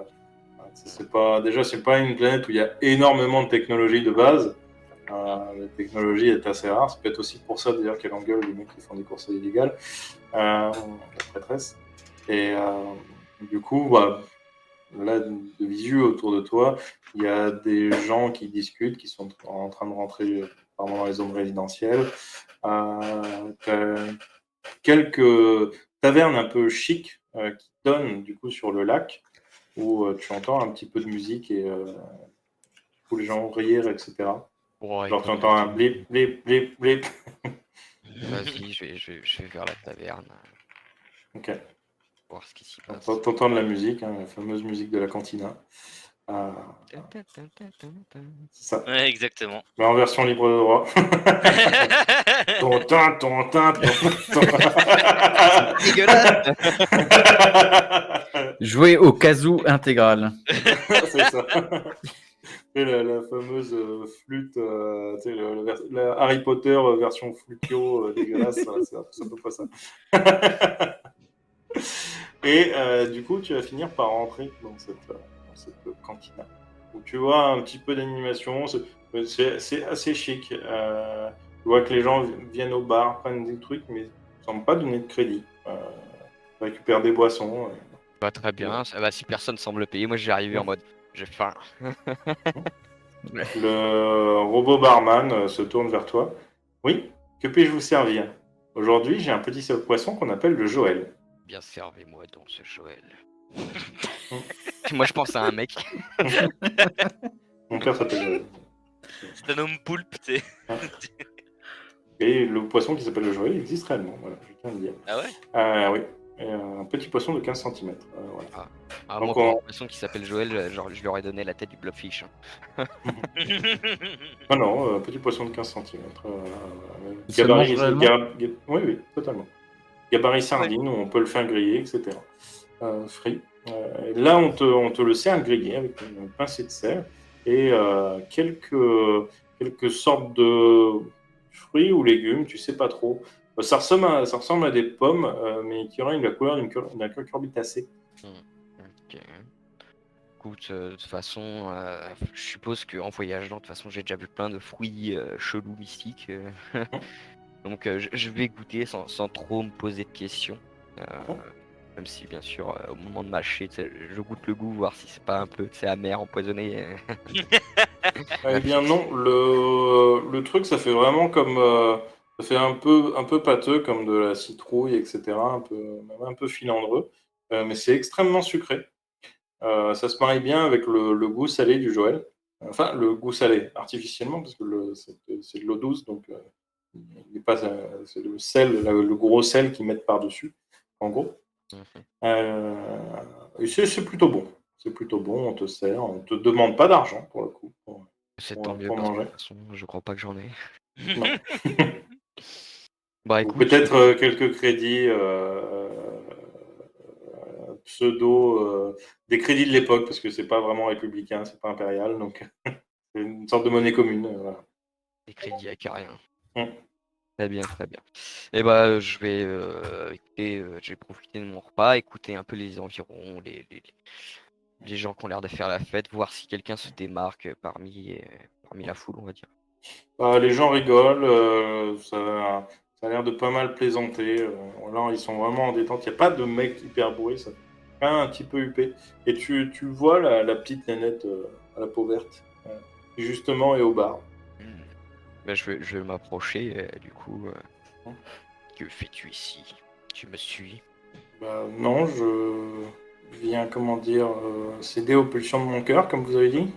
C'est pas une planète où il y a énormément de technologie de base. La technologie est assez rare. C'est peut-être aussi pour ça d'ailleurs qu'elle engueule les mecs qui font des courses illégales, la prêtresse. Et du coup, là, de visu autour de toi, il y a des gens qui discutent, qui sont en train de rentrer dans les zones résidentielles. T'as quelques tavernes un peu chic qui donnent du coup sur le lac, où tu entends un petit peu de musique et où les gens rire, etc. Bon, Genre tu écoute, entends un blip, blip, blip, blip. vas-y, je vais vers la taverne, Ok. voir ce qui s'y passe. T'entends de la musique, hein, la fameuse musique de la cantina. C'est ça. Ouais, exactement. Mais en version libre de droit. Tontin. Dégueulasse. Jouer au kazoo intégral. C'est ça. Et la fameuse flûte, tu sais, la Harry Potter version flutio dégueulasse, c'est à peu près ça. Et du coup, tu vas finir par rentrer dans cette cantina où tu vois un petit peu d'animation. C'est assez chic. Tu vois que les gens viennent au bar, prennent des trucs, mais ne semblent pas donner de crédit. Récupèrent des boissons. Bah, très bien, ça va, si personne semble le payer, moi j'ai arrivé en mode j'ai faim. Le robot barman se tourne vers toi. Oui, que puis-je vous servir? Aujourd'hui, j'ai un petit poisson qu'on appelle le Joël. Bien servez-moi donc ce Joël. Moi je pense à un mec. Mon père s'appelle Joël. C'est un homme poulpe, tu sais. Et le poisson qui s'appelle le Joël il existe réellement, voilà, je tiens à le dire. Ah ouais? Oui, et, un petit poisson de 15 cm. Voilà. Ah, Donc, moi pour un poisson qui s'appelle Joël, genre je lui aurais donné la tête du blobfish. Ah non, petit poisson de 15 cm. Il se mange réellement Oui, oui, totalement. Gabarit sardine, on peut le faire griller, etc. Frit. Là, on te le sert grillé avec une pincée de sel et quelques sortes de fruits ou légumes, tu sais pas trop. Ça ressemble à des pommes, mais qui auraient la couleur d'un cucurbitacé. Ok. Écoute, de toute façon, je suppose qu'en voyageant, de toute façon, j'ai déjà vu plein de fruits chelous, mystiques. Donc, je vais goûter sans trop me poser de questions. Même si, bien sûr, au moment de mâcher, je goûte le goût, voir si c'est pas un peu amer, empoisonné. Eh bien non, le truc, ça fait vraiment comme... ça fait un peu pâteux, comme de la citrouille, etc. Même un peu filandreux. Mais c'est extrêmement sucré. Ça se marie bien avec le goût salé du Joël. Enfin, le goût salé, artificiellement, parce que c'est de l'eau douce, donc il est pas, c'est le sel, le gros sel qu'ils mettent par-dessus, en gros. Et c'est plutôt bon. C'est plutôt bon, on te sert, on te demande pas d'argent, pour le coup. C'est Pour tant mieux, pour parce que de manger. toute façon, je crois pas que j'en ai. Non. Bah Ou écoute, peut-être quelques crédits des crédits de l'époque, parce que c'est pas vraiment républicain, c'est pas impérial, donc c'est une sorte de monnaie commune. Voilà. des crédits à rien. Mm. Très bien, très bien. Et bah, je vais écouter, je vais profiter de mon repas, écouter un peu les environs, les gens qui ont l'air de faire la fête, voir si quelqu'un se démarque parmi la foule, on va dire. Les gens rigolent, ça a l'air de pas mal plaisanter. Là, ils sont vraiment en détente. Il n'y a pas de mec hyper bourré, ça fait quand même un petit peu huppé. Et tu vois la petite nénette à la peau verte, qui justement est au bar. Bah, je vais m'approcher, du coup. Que fais-tu ici? Tu me suis? Non, je viens, comment dire, céder aux pulsions de mon cœur, comme vous avez dit.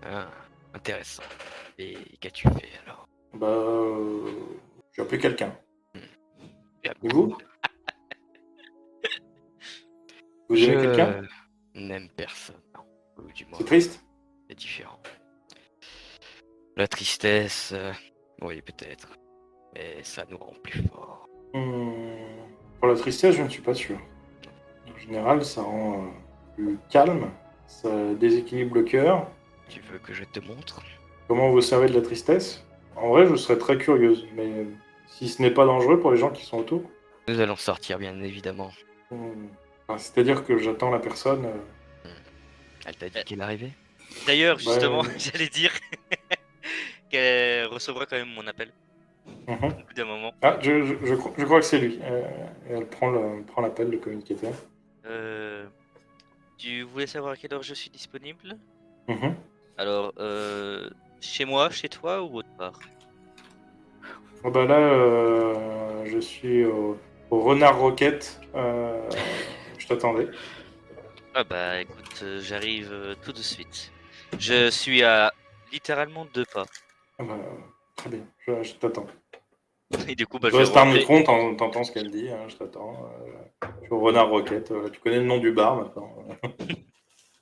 Ah, intéressant. Et qu'as-tu fait alors? J'ai appelé quelqu'un. Bien. Et vous? Vous aimez Je quelqu'un? n'aime personne, non. Ou du moins, C'est triste? c'est différent. La tristesse, oui, peut-être. Mais ça nous rend plus forts. Pour la tristesse, je ne suis pas sûr. En général, ça rend plus calme, ça déséquilibre le cœur, Tu veux que je te montre? Comment vous servez de la tristesse? En vrai, je serais très curieuse, mais si ce n'est pas dangereux pour les gens qui sont autour. Nous allons sortir, bien évidemment. Enfin, c'est-à-dire que j'attends la personne. Elle t'a dit qu'elle arrivait? D'ailleurs, justement, Ouais. j'allais dire qu'elle recevra quand même mon appel Mhm. au bout d'un moment. Ah, je crois que c'est lui. Elle prend l'appel, le communicateur. Tu voulais savoir à quelle heure je suis disponible? Mhm. Alors, chez moi, chez toi ou autre part? Oh, bah là, je suis au Renard Rocket. Je t'attendais. Ah bah écoute, j'arrive tout de suite. Je suis à littéralement 2 pas. Ah bah, très bien, je t'attends. Et du coup, bah, je Toi, vais Star rentrer. Neutron, t'entends ce qu'elle dit, hein, je t'attends. Je suis au Renard Rocket. Tu connais le nom du bar maintenant.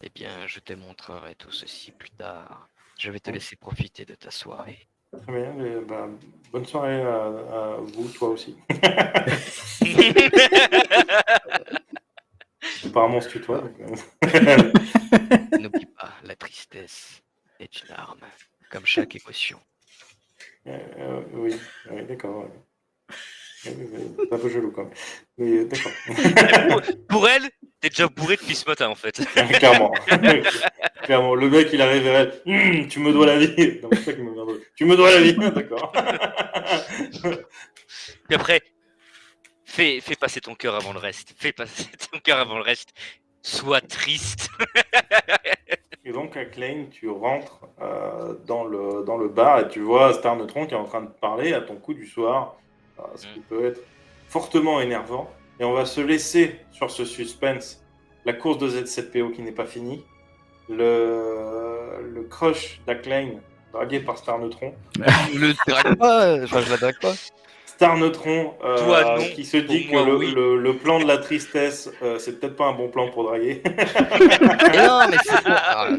Eh bien, je te montrerai tout ceci plus tard. Je vais te laisser profiter de ta soirée. Très bien, bah, bonne soirée à vous, toi aussi. Apparemment, on se tutoie. Donc, N'oublie pas, la tristesse est une arme, comme chaque émotion. oui, d'accord. Ouais. C'est un peu chelou quand même. Mais d'accord. Pour elle, t'es déjà bourré depuis ce matin en fait. Clairement. Clairement. Le mec, il arrive vers elle. Tu me dois la vie. Non, c'est ça qui me vient de- Tu me dois la vie. D'accord. Puis après, fais passer ton cœur avant le reste. Fais passer ton cœur avant le reste. Sois triste. Et donc, Klein, tu rentres dans le bar et tu vois Star Neutron qui est en train de parler à ton coup du soir, ce qui peut être fortement énervant. Et on va se laisser sur ce suspense. La course de Z7PO qui n'est pas finie. Le crush d'Aklein dragué par Star Neutron. Le drague pas, enfin je la drague pas. Star Neutron Toi, non. qui se dit Pour moi, que oui. le plan de la tristesse, c'est peut-être pas un bon plan pour draguer. Et non, mais c'est bon. Ah,